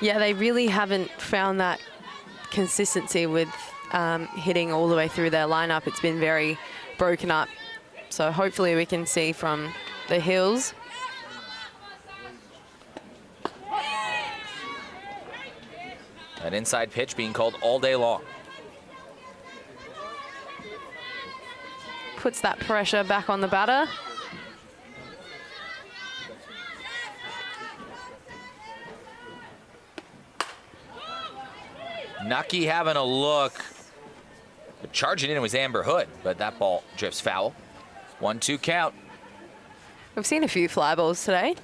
[SPEAKER 2] Yeah, they really haven't found that consistency with hitting all the way through their lineup. It's been very broken up. So hopefully we can see from the Hills.
[SPEAKER 1] That inside pitch being called all day long.
[SPEAKER 2] Puts that pressure back on the batter.
[SPEAKER 1] Nucky having a look. Charging in was Amber Hood, but that ball drifts foul. 1-2 count.
[SPEAKER 2] We've seen a few fly balls today.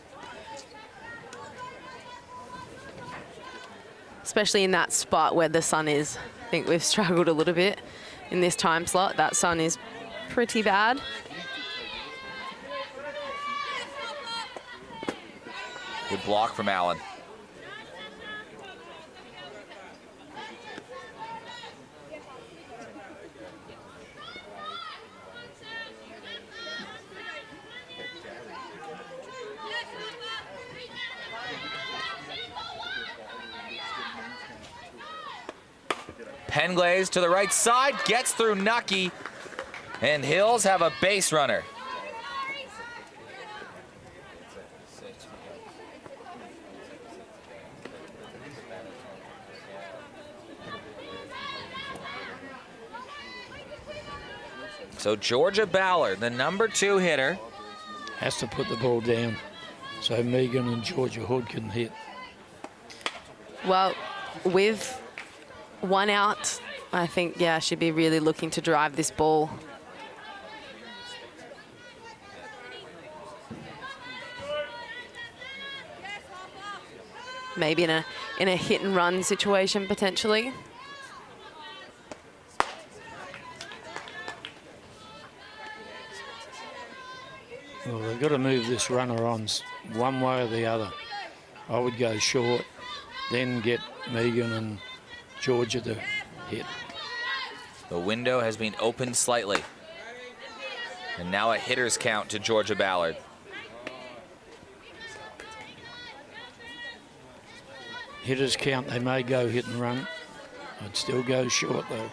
[SPEAKER 2] Especially in that spot where the sun is. I think we've struggled a little bit in this time slot. That sun is pretty bad.
[SPEAKER 1] Good block from Allen. Penglaze to the right side, gets through Nucky, and Hills have a base runner. So Georgia Ballard, the number 2 hitter,
[SPEAKER 3] Has to put the ball down so Megan and Georgia Hood can hit.
[SPEAKER 2] Well, with 1 out, I think, yeah, she'd be really looking to drive this ball. Maybe in a hit and run situation potentially.
[SPEAKER 3] Well, they've got to move this runner on one way or the other. I would go short, then get Megan and Georgia to hit.
[SPEAKER 1] the window has been opened slightly. And now a hitter's count to Georgia Ballard.
[SPEAKER 3] hitters count, they may go hit and run. I'd still go short though.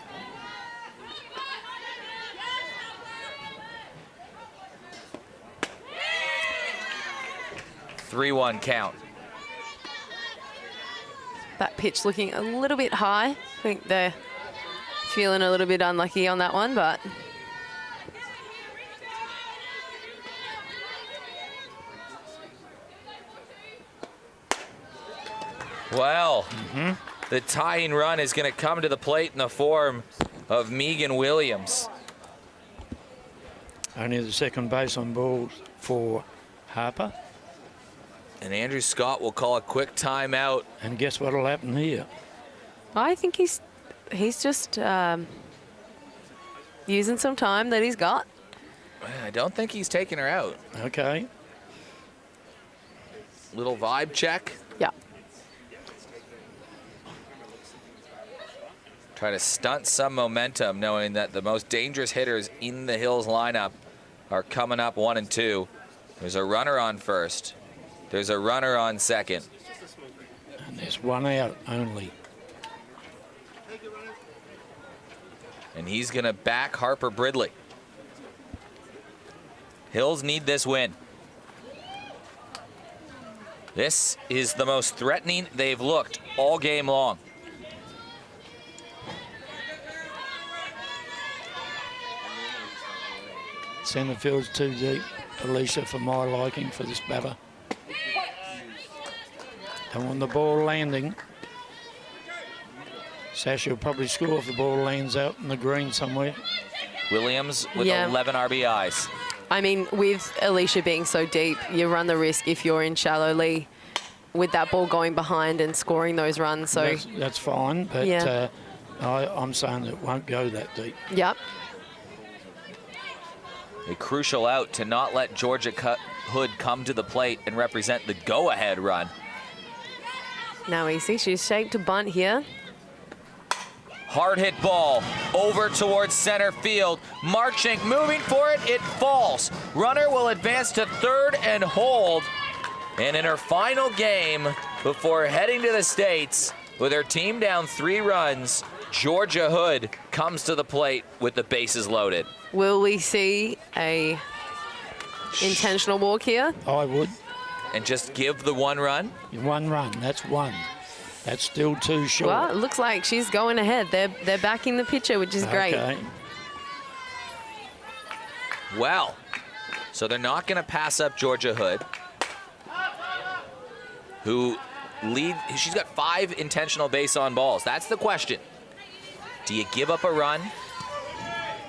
[SPEAKER 1] Three-one count.
[SPEAKER 2] That pitch looking a little bit high. I think they're feeling a little bit unlucky on that one, but
[SPEAKER 1] Well, the tying run is going to come to the plate in the form of Megan Williams.
[SPEAKER 3] Only the second base on ball for Harper.
[SPEAKER 1] And Andrew Scott will call a quick timeout.
[SPEAKER 3] And guess what'll happen here?
[SPEAKER 2] I think he's just using some time that he's got.
[SPEAKER 1] I don't think he's taking her out.
[SPEAKER 3] Okay.
[SPEAKER 1] Little vibe check.
[SPEAKER 2] Yeah.
[SPEAKER 1] Try to stunt some momentum, knowing that the most dangerous hitters in the Hills lineup are coming up 1 and 2. There's a runner on first. There's a runner on second.
[SPEAKER 3] And there's one out only.
[SPEAKER 1] And he's going to back Harper Bridley. Hills need this win. This is the most threatening they've looked all game long.
[SPEAKER 3] Centre field's too deep, Alicia, for my liking for this batter. Don't want the ball landing. Sasha will probably score if the ball lands out in the green somewhere.
[SPEAKER 1] Williams with
[SPEAKER 2] Yeah.
[SPEAKER 1] 11 RBIs.
[SPEAKER 2] I mean, with Alicia being so deep, you run the risk if you're in shallowly with that ball going behind and scoring those runs. So,
[SPEAKER 3] That's fine, but
[SPEAKER 2] Yeah.
[SPEAKER 3] I'm saying it won't go that deep.
[SPEAKER 2] yep.
[SPEAKER 1] A crucial out to not let Georgia Hood come to the plate and represent the go-ahead run.
[SPEAKER 2] Now easy. She's shaped to bunt here.
[SPEAKER 1] Hard hit ball over towards center field. Marching, moving for it, it falls. Runner will advance to third and hold. And in her final game before heading to the States, with her team down 3 runs, Georgia Hood comes to the plate with the bases loaded.
[SPEAKER 2] Will we see a intentional walk here?
[SPEAKER 3] I would.
[SPEAKER 1] And just give the 1 run.
[SPEAKER 3] 1 run, that's 1. That's still too short.
[SPEAKER 2] Well, it looks like she's going ahead. They're backing the pitcher, which is great.
[SPEAKER 3] Okay.
[SPEAKER 1] Well, so they're not going to pass up Georgia Hood, who she's got 5 intentional base on balls. That's the question. Do you give up a run?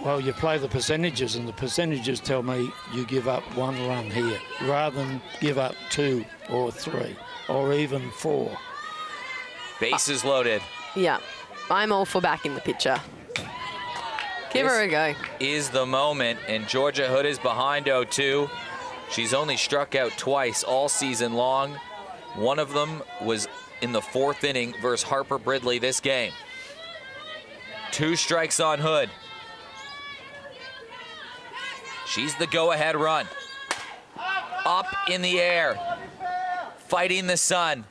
[SPEAKER 3] Well, you play the percentages, and the percentages tell me you give up 1 run here rather than give up 2 or 3 or even 4.
[SPEAKER 1] Bases loaded.
[SPEAKER 2] Yeah. I'm all for backing the pitcher. Give her a go.
[SPEAKER 1] Is the moment, and Georgia Hood is behind 0-2. She's only struck out twice all season long. One of them was in the 4th inning versus Harper Bridley this game. 2 strikes on Hood. She's the go-ahead run. Up in the air, fighting the sun.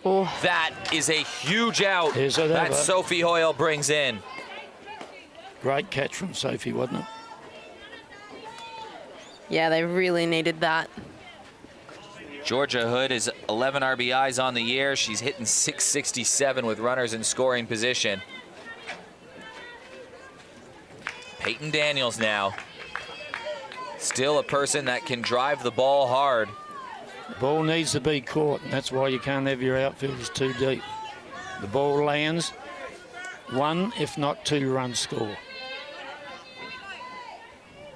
[SPEAKER 2] Oh.
[SPEAKER 1] That is a huge out
[SPEAKER 3] Here's another.
[SPEAKER 1] that Sophie Hoyle brings in.
[SPEAKER 3] Great catch from Sophie, wasn't it?
[SPEAKER 2] Yeah, they really needed that.
[SPEAKER 1] Georgia Hood is 11 RBIs on the year. She's hitting .667 with runners in scoring position. Peyton Daniels now. Still a person that can drive the ball hard.
[SPEAKER 3] The ball needs to be caught, and that's why you can't have your outfielders too deep. The ball lands, 1, if not 2 runs score.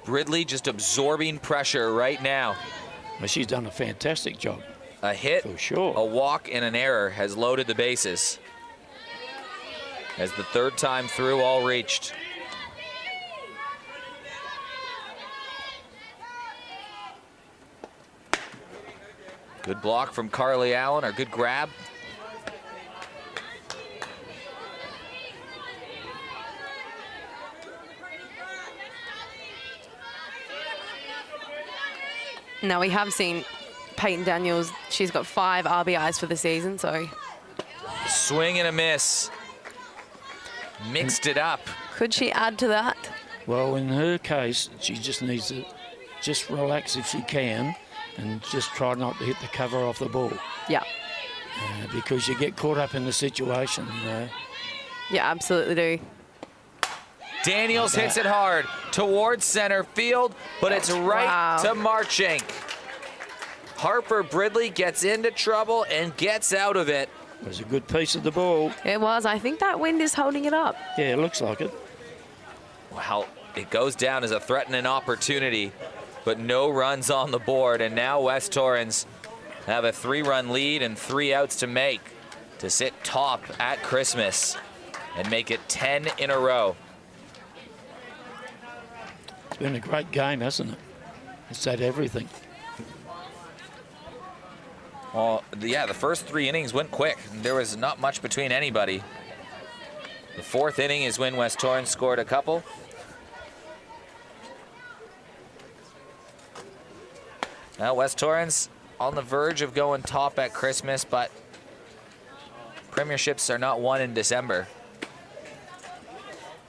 [SPEAKER 1] Bridley just absorbing pressure right now.
[SPEAKER 3] Well, she's done a fantastic job.
[SPEAKER 1] A hit,
[SPEAKER 3] For sure.
[SPEAKER 1] a walk, and an error has loaded the bases. As the 3rd time through, all reached. Good block from Carly Allen, or good grab.
[SPEAKER 2] Now we have seen Peyton Daniels. She's got 5 RBIs for the season, so
[SPEAKER 1] swing and a miss. Mixed it up.
[SPEAKER 2] Could she add to that?
[SPEAKER 3] Well, in her case, she just needs to just relax if she can and just try not to hit the cover off the ball.
[SPEAKER 2] Yeah.
[SPEAKER 3] Because you get caught up in the situation.
[SPEAKER 2] Yeah, absolutely do.
[SPEAKER 1] Daniels hits it hard towards center field, but it's right to Marchink. Harper Bridley gets into trouble and gets out of it.
[SPEAKER 3] It was a good piece of the ball.
[SPEAKER 2] It was. I think that wind is holding it up.
[SPEAKER 3] Yeah, it looks like it.
[SPEAKER 1] Well, it goes down as a threatening opportunity, but no runs on the board, and now West Torrens have a 3-run lead and 3 outs to make to sit top at Christmas and make it 10 in a row.
[SPEAKER 3] It's been a great game, hasn't it? It's had everything.
[SPEAKER 1] Well, yeah, the first 3 innings went quick. There was not much between anybody. The 4th inning is when West Torrens scored a couple. Now West Torrens on the verge of going top at Christmas, but premierships are not won in December.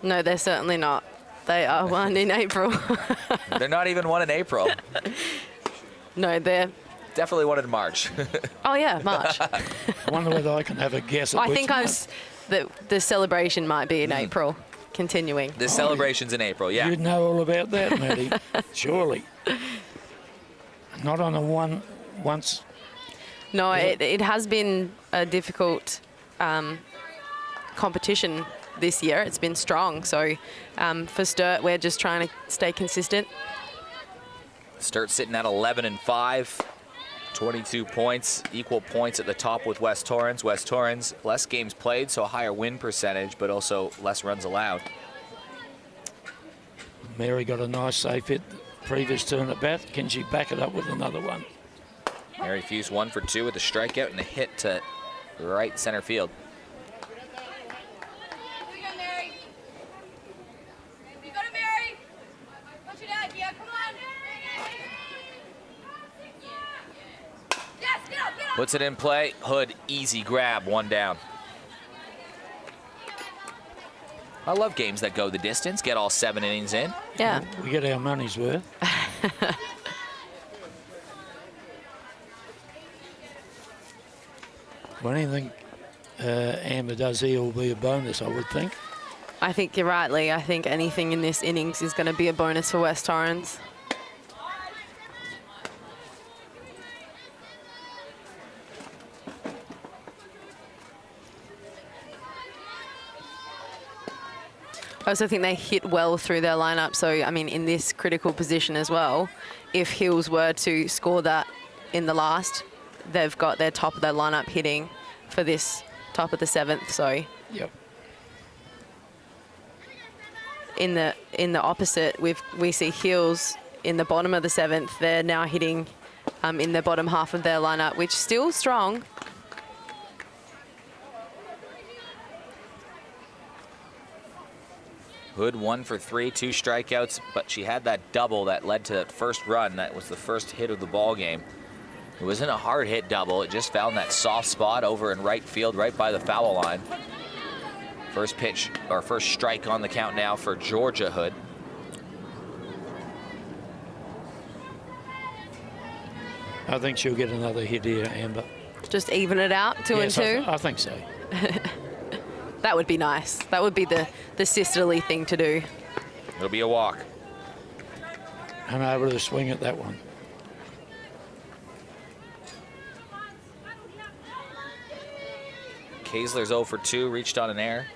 [SPEAKER 2] No, they're certainly not. They are won in April.
[SPEAKER 1] They're not even won in April.
[SPEAKER 2] No, they're...
[SPEAKER 1] Definitely won in March.
[SPEAKER 2] Oh, yeah, March.
[SPEAKER 3] I wonder whether I can have a guess at
[SPEAKER 2] I
[SPEAKER 3] which
[SPEAKER 2] think
[SPEAKER 3] one.
[SPEAKER 2] the celebration might be in April, continuing.
[SPEAKER 1] The celebration's in April, yeah.
[SPEAKER 3] You'd know all about that, Matty. Surely. Not on a once.
[SPEAKER 2] No, it has been a difficult competition this year. It's been strong. So for Sturt, we're just trying to stay consistent.
[SPEAKER 1] Sturt sitting at 11-5, 22 points, equal points at the top with West Torrens. West Torrens, less games played, so a higher win percentage, but also less runs allowed.
[SPEAKER 3] Mary got a nice safe hit previous turn at bat. Can she back it up with another one?
[SPEAKER 1] Mary Fuse 1 for 2 with a strikeout and a hit to right center field. Puts it in play. Hood, easy grab, 1 down. I love games that go the distance, get all 7 innings in.
[SPEAKER 2] Yeah.
[SPEAKER 3] We get our money's worth. Well, anything Amber does here will be a bonus, I would think.
[SPEAKER 2] I think you're right, Lee. I think anything in this innings is going to be a bonus for West Torrens. I also think they hit well through their lineup. So, I mean, in this critical position as well, if Hills were to score that in the last, they've got their top of their lineup hitting for this top of the 7th. So,
[SPEAKER 3] Yep.
[SPEAKER 2] in the opposite, we see Hills in the bottom of the 7th. They're now hitting in the bottom half of their lineup, which is still strong.
[SPEAKER 1] Hood 1 for 3, 2 strikeouts, but she had that double that led to that first run. That was the first hit of the ball game. It wasn't a hard hit double. It just found that soft spot over in right field, right by the foul line. First pitch, or first strike on the count now for Georgia Hood.
[SPEAKER 3] I think she'll get another hit here, Amber.
[SPEAKER 2] Just even it out, 2 and 2.
[SPEAKER 3] I think so.
[SPEAKER 2] That would be nice. That would be the sisterly thing to do.
[SPEAKER 1] It'll be a walk.
[SPEAKER 3] I'm able to swing at that one.
[SPEAKER 1] Kaesler's 0 for 2, reached on an error.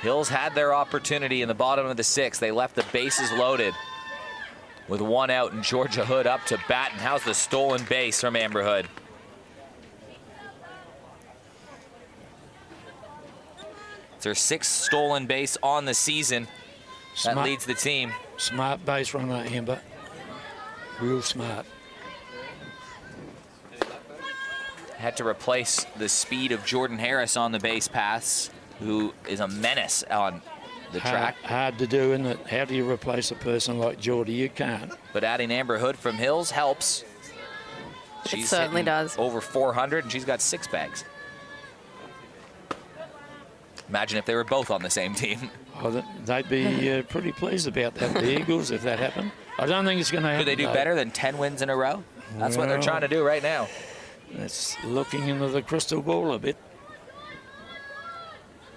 [SPEAKER 1] Hills had their opportunity in the bottom of the 6th. They left the bases loaded with 1 out, and Georgia Hood up to bat. And how's the stolen base from Amber Hood? It's her 6th stolen base on the season. That leads the team.
[SPEAKER 3] Smart base runner, Amber. Real smart.
[SPEAKER 1] Had to replace the speed of Jordan Harris on the base paths, who is a menace on the track.
[SPEAKER 3] Hard to do, isn't it? How do you replace a person like Geordie? You can't.
[SPEAKER 1] But adding Amber Hood from Hills helps.
[SPEAKER 2] It certainly does.
[SPEAKER 1] Over 400, and she's got 6 bags. Imagine if they were both on the same team.
[SPEAKER 3] Oh, they'd be pretty pleased about that, the Eagles, if that happened. I don't think it's going to happen.
[SPEAKER 1] Could they do better than 10 wins in a row? That's what they're trying to do right now.
[SPEAKER 3] That's looking into the crystal ball a bit.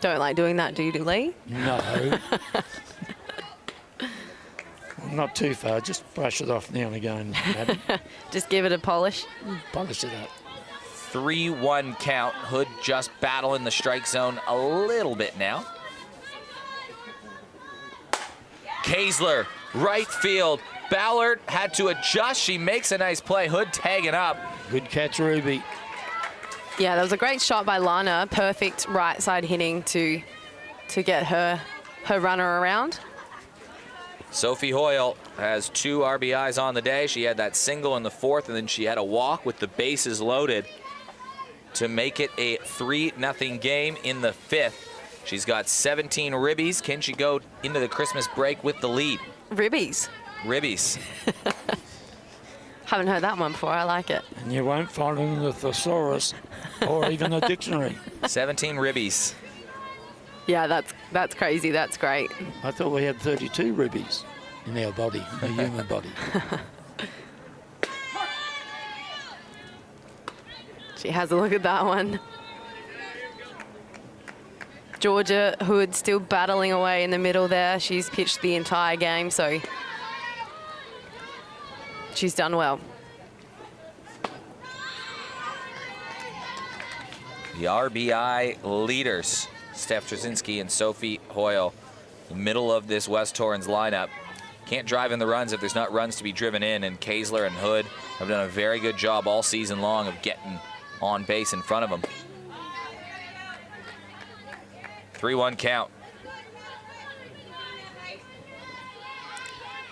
[SPEAKER 2] Don't like doing that, do you, Lee?
[SPEAKER 3] No. Not too far. Just brush it off now and again, Madam.
[SPEAKER 2] Just give it a polish.
[SPEAKER 3] Polish it up.
[SPEAKER 1] 3-1 count. Hood just battling the strike zone a little bit now. Kaesler, right field. Ballard had to adjust. She makes a nice play. Hood tagging up.
[SPEAKER 3] Good catch, Ruby.
[SPEAKER 2] Yeah, that was a great shot by Lana. Perfect right side hitting to get her runner around.
[SPEAKER 1] Sophie Hoyle has 2 RBIs on the day. She had that single in the 4th, and then she had a walk with the bases loaded to make it a 3-0 game in the 5th. She's got 17 ribbies. Can she go into the Christmas break with the lead?
[SPEAKER 2] Ribbies.
[SPEAKER 1] Ribbies.
[SPEAKER 2] Haven't heard that one before. I like it.
[SPEAKER 3] And you won't find it in the thesaurus or even a dictionary.
[SPEAKER 1] 17 ribbies.
[SPEAKER 2] Yeah, that's crazy. That's great.
[SPEAKER 3] I thought we had 32 ribbies in our body, the human body.
[SPEAKER 2] She has a look at that one. Georgia Hood still battling away in the middle there. She's pitched the entire game, so she's done well.
[SPEAKER 1] The RBI leaders, Steph Trzynski and Sophie Hoyle, the middle of this West Torrens lineup. Can't drive in the runs if there's not runs to be driven in, and Kaesler and Hood have done a very good job all season long of getting on base in front of them. 3-1 count.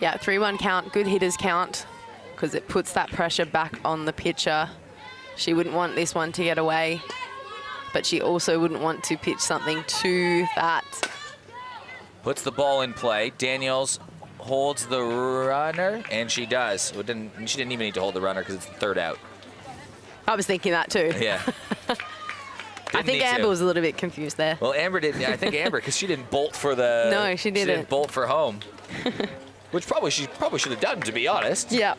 [SPEAKER 2] Yeah, 3-1 count, good hitters count, because it puts that pressure back on the pitcher. She wouldn't want this one to get away, but she also wouldn't want to pitch something to that.
[SPEAKER 1] Puts the ball in play. Daniels holds the runner, and she does. She didn't even need to hold the runner because it's the 3rd out.
[SPEAKER 2] I was thinking that too.
[SPEAKER 1] Yeah.
[SPEAKER 2] I think Amber was a little bit confused there.
[SPEAKER 1] Well, Amber didn't. I think Amber, because she didn't bolt for the.
[SPEAKER 2] No, she didn't.
[SPEAKER 1] She didn't bolt for home, which she probably should have done, to be honest.
[SPEAKER 2] Yeah.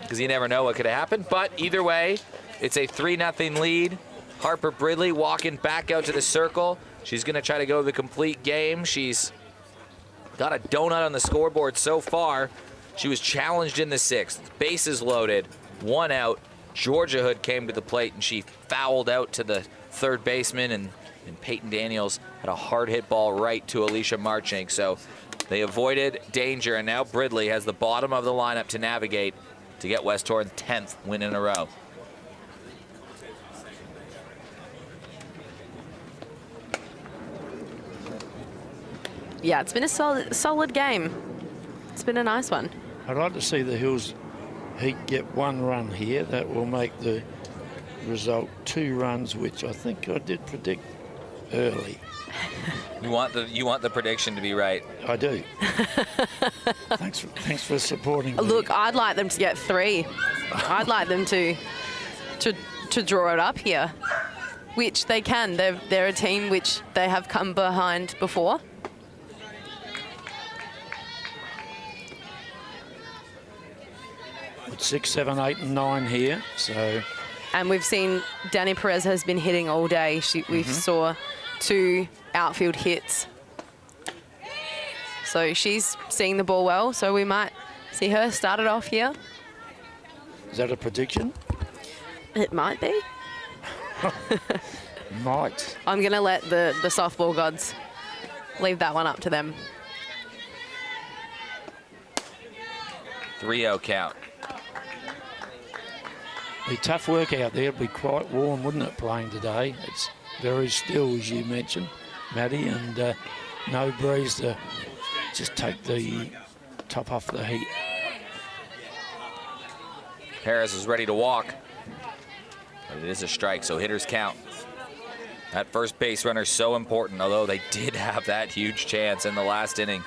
[SPEAKER 1] Because you never know what could have happened. But either way, it's a 3-0 lead. Harper Bridley walking back out to the circle. She's going to try to go the complete game. She's got a donut on the scoreboard so far. She was challenged in the 6th. Bases loaded. 1 out. Georgia Hood came to the plate, and she fouled out to the 3rd baseman, and Peyton Daniels had a hard hit ball right to Alicia Marchink. So they avoided danger, and now Bridley has the bottom of the lineup to navigate to get West Torrens' 10th win in a row.
[SPEAKER 2] Yeah, it's been a solid game. It's been a nice one.
[SPEAKER 3] I'd like to see the Hills Heat get 1 run here. That will make the result 2 runs, which I think I did predict early.
[SPEAKER 1] You want the prediction to be right.
[SPEAKER 3] I do. Thanks for supporting me.
[SPEAKER 2] Look, I'd like them to get 3. I'd like them to draw it up here, which they can. They're a team which they have come behind before.
[SPEAKER 3] With 6, 7, 8, and 9 here, so.
[SPEAKER 2] And we've seen Dani Perez has been hitting all day. We saw 2 outfield hits. So she's seeing the ball well, so we might see her start it off here.
[SPEAKER 3] Is that a prediction?
[SPEAKER 2] It might be.
[SPEAKER 3] Might.
[SPEAKER 2] I'm going to let the softball gods leave that one up to them.
[SPEAKER 1] 3-0 count.
[SPEAKER 3] Be tough work out there. It'd be quite warm, wouldn't it, playing today? It's very still, as you mentioned, Maddie, and no breeze to just take the top off the heat.
[SPEAKER 1] Harris is ready to walk. But it is a strike, so hitters count. That first base runner is so important, although they did have that huge chance in the last inning.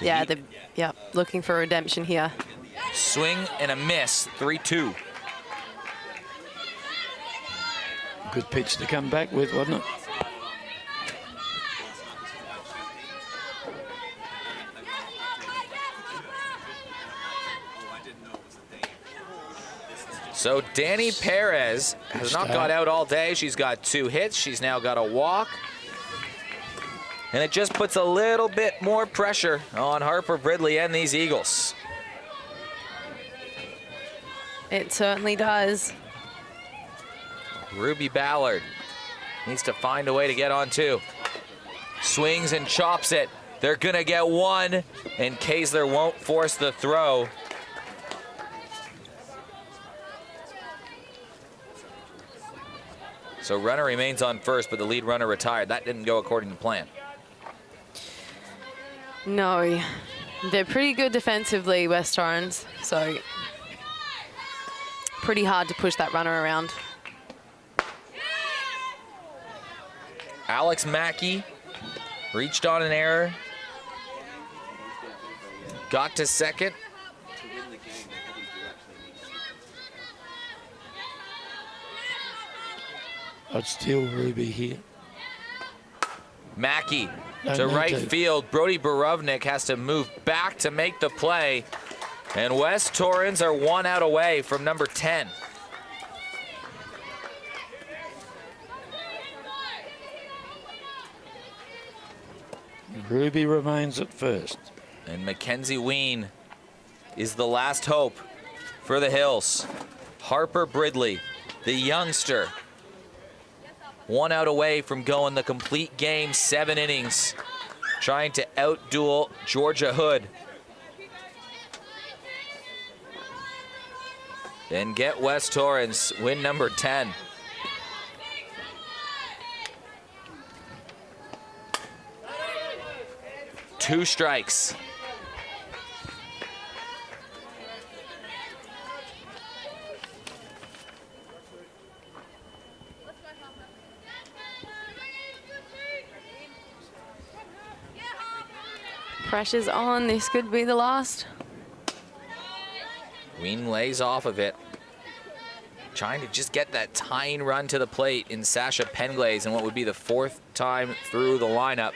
[SPEAKER 2] Yeah, looking for redemption here.
[SPEAKER 1] Swing and a miss, 3-2.
[SPEAKER 3] Good pitch to come back with, wasn't it?
[SPEAKER 1] So Danny Perez has not got out all day. She's got 2 hits. She's now got a walk. And it just puts a little bit more pressure on Harper Bridley and these Eagles.
[SPEAKER 2] It certainly does.
[SPEAKER 1] Ruby Ballard needs to find a way to get on 2. Swings and chops it. They're going to get 1, and Kaesler won't force the throw. So runner remains on first, but the lead runner retired. That didn't go according to plan.
[SPEAKER 2] No, they're pretty good defensively, West Torrens, so pretty hard to push that runner around.
[SPEAKER 1] Alex Mackey reached on an error. Got to second.
[SPEAKER 3] I'd steal Ruby here.
[SPEAKER 1] Mackey to right field. Brody Borovnik has to move back to make the play. And West Torrens are 1 out away from number 10.
[SPEAKER 3] Ruby remains at first.
[SPEAKER 1] And Mackenzie Ween is the last hope for the Hills. Harper Bridley, the youngster, 1 out away from going the complete game, 7 innings, trying to out-duel Georgia Hood. And get West Torrens, win number 10. Two strikes.
[SPEAKER 2] Pressure's on. This could be the last.
[SPEAKER 1] Ween lays off of it. Trying to just get that tying run to the plate in Sasha Penglaze in what would be the 4th time through the lineup.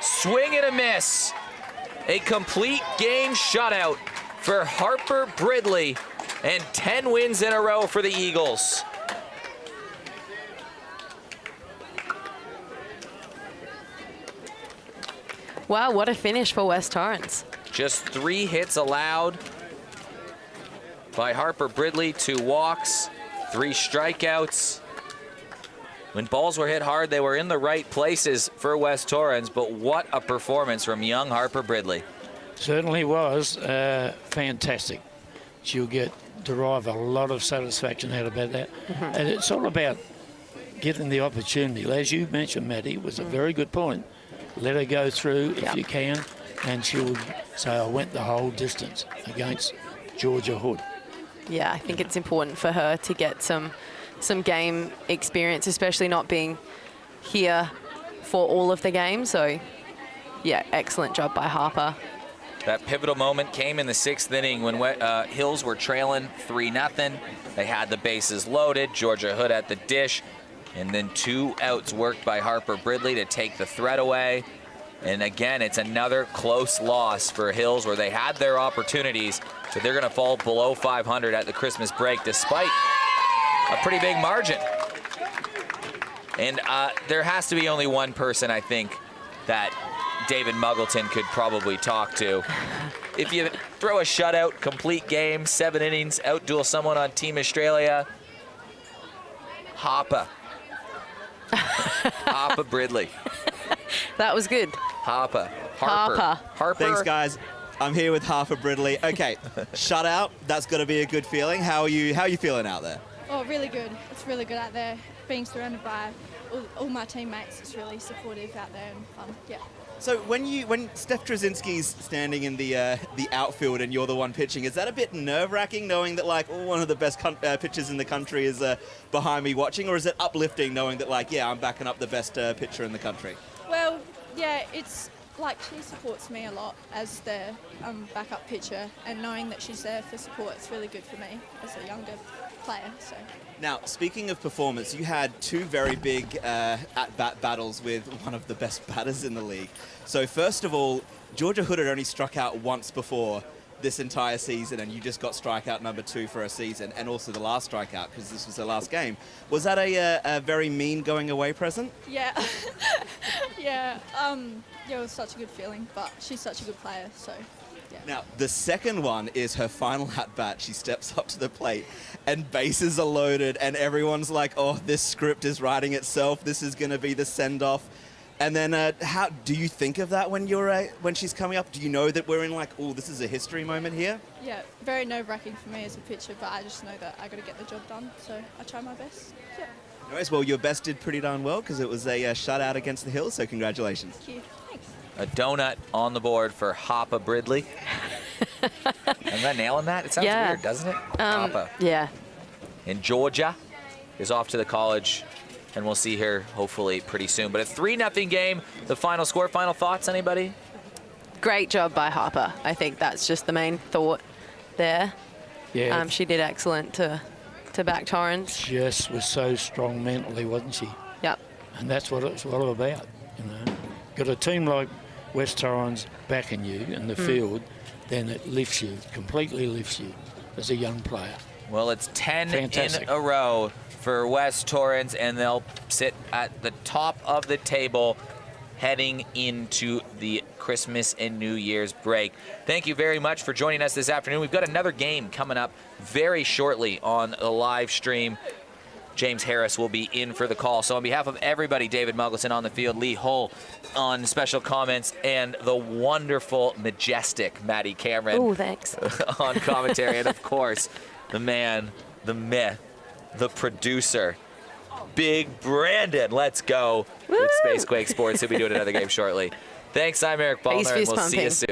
[SPEAKER 1] Swing and a miss. A complete game shutout for Harper Bridley and 10 wins in a row for the Eagles.
[SPEAKER 2] Wow, what a finish for West Torrens.
[SPEAKER 1] Just 3 hits allowed by Harper Bridley, 2 walks, 3 strikeouts. When balls were hit hard, they were in the right places for West Torrens, but what a performance from young Harper Bridley.
[SPEAKER 3] Certainly was fantastic. She'll derive a lot of satisfaction out about that. And it's all about getting the opportunity. As you mentioned, Maddie, it was a very good point. Let her go through if you can, and she'll say, I went the whole distance against Georgia Hood.
[SPEAKER 2] Yeah, I think it's important for her to get some game experience, especially not being here for all of the games. So, yeah, excellent job by Harper.
[SPEAKER 1] That pivotal moment came in the 6th inning when Hills were trailing 3-0. They had the bases loaded, Georgia Hood at the dish, and then 2 outs worked by Harper Bridley to take the threat away. And again, it's another close loss for Hills where they had their opportunities, but they're going to fall below 500 at the Christmas break despite a pretty big margin. And there has to be only one person, I think, that David Muggleton could probably talk to. If you throw a shutout, complete game, 7 innings, outduel someone on Team Australia, Harper. Harper Bridley.
[SPEAKER 2] That was good.
[SPEAKER 1] Harper.
[SPEAKER 4] Thanks, guys. I'm here with Harper Bridley. Okay, shutout. That's got to be a good feeling. How are you feeling out there?
[SPEAKER 5] Oh, really good. It's really good out there, being surrounded by all my teammates. It's really supportive out there and fun. Yeah.
[SPEAKER 4] So when Steph Drzinski's standing in the outfield and you're the one pitching, is that a bit nerve-wracking knowing that like one of the best pitchers in the country is behind me watching, or is it uplifting knowing that like, yeah, I'm backing up the best pitcher in the country?
[SPEAKER 5] Well, yeah, it's like she supports me a lot as the backup pitcher, and knowing that she's there for support, it's really good for me as a younger player. So.
[SPEAKER 4] Now, speaking of performance, you had two very big at-bat battles with one of the best batters in the league. So first of all, Georgia Hood had only struck out once before this entire season, and you just got strikeout number 2 for a season, and also the last strikeout because this was her last game. Was that a very mean going away present?
[SPEAKER 5] Yeah. Yeah, it was such a good feeling, but she's such a good player, so yeah.
[SPEAKER 4] Now, the second one is her final at-bat. She steps up to the plate and bases are loaded and everyone's like, oh, this script is writing itself. This is going to be the send-off. And then how do you think of that when she's coming up? Do you know that we're in like, oh, this is a history moment here?
[SPEAKER 5] Yeah, very nerve-wracking for me as a pitcher, but I just know that I got to get the job done, so I try my best. Yeah.
[SPEAKER 4] Anyways, well, your best did pretty darn well because it was a shutout against the Hills, so congratulations.
[SPEAKER 5] Thank you. Thanks.
[SPEAKER 1] A donut on the board for Hoppa Bridley. Am I nailing that? It sounds weird, doesn't it? Hoppa.
[SPEAKER 2] Yeah.
[SPEAKER 1] In Georgia is off to the college, and we'll see her hopefully pretty soon. But a 3-0 game, the final score. Final thoughts, anybody?
[SPEAKER 2] Great job by Harper. I think that's just the main thought there.
[SPEAKER 3] Yeah.
[SPEAKER 2] She did excellent to back Torrens.
[SPEAKER 3] Jess was so strong mentally, wasn't she?
[SPEAKER 2] Yep.
[SPEAKER 3] And that's what it's all about, you know. Got a team like West Torrens backing you in the field, then it lifts you, completely lifts you as a young player.
[SPEAKER 1] Well, it's 10
[SPEAKER 3] Fantastic.
[SPEAKER 1] in a row for West Torrens, and they'll sit at the top of the table heading into the Christmas and New Year's break. Thank you very much for joining us this afternoon. We've got another game coming up very shortly on the live stream. James Harris will be in for the call. So on behalf of everybody, David Mugleson on the field, Lee Hull on special comments, and the wonderful, majestic Maddie Cameron
[SPEAKER 2] Oh, thanks.
[SPEAKER 1] on commentary, and of course, the man, the myth, the producer, Big Brandon. Let's go with Spacequake Sports. He'll be doing another game shortly. Thanks, I'm Eric Ballner, and we'll see you soon.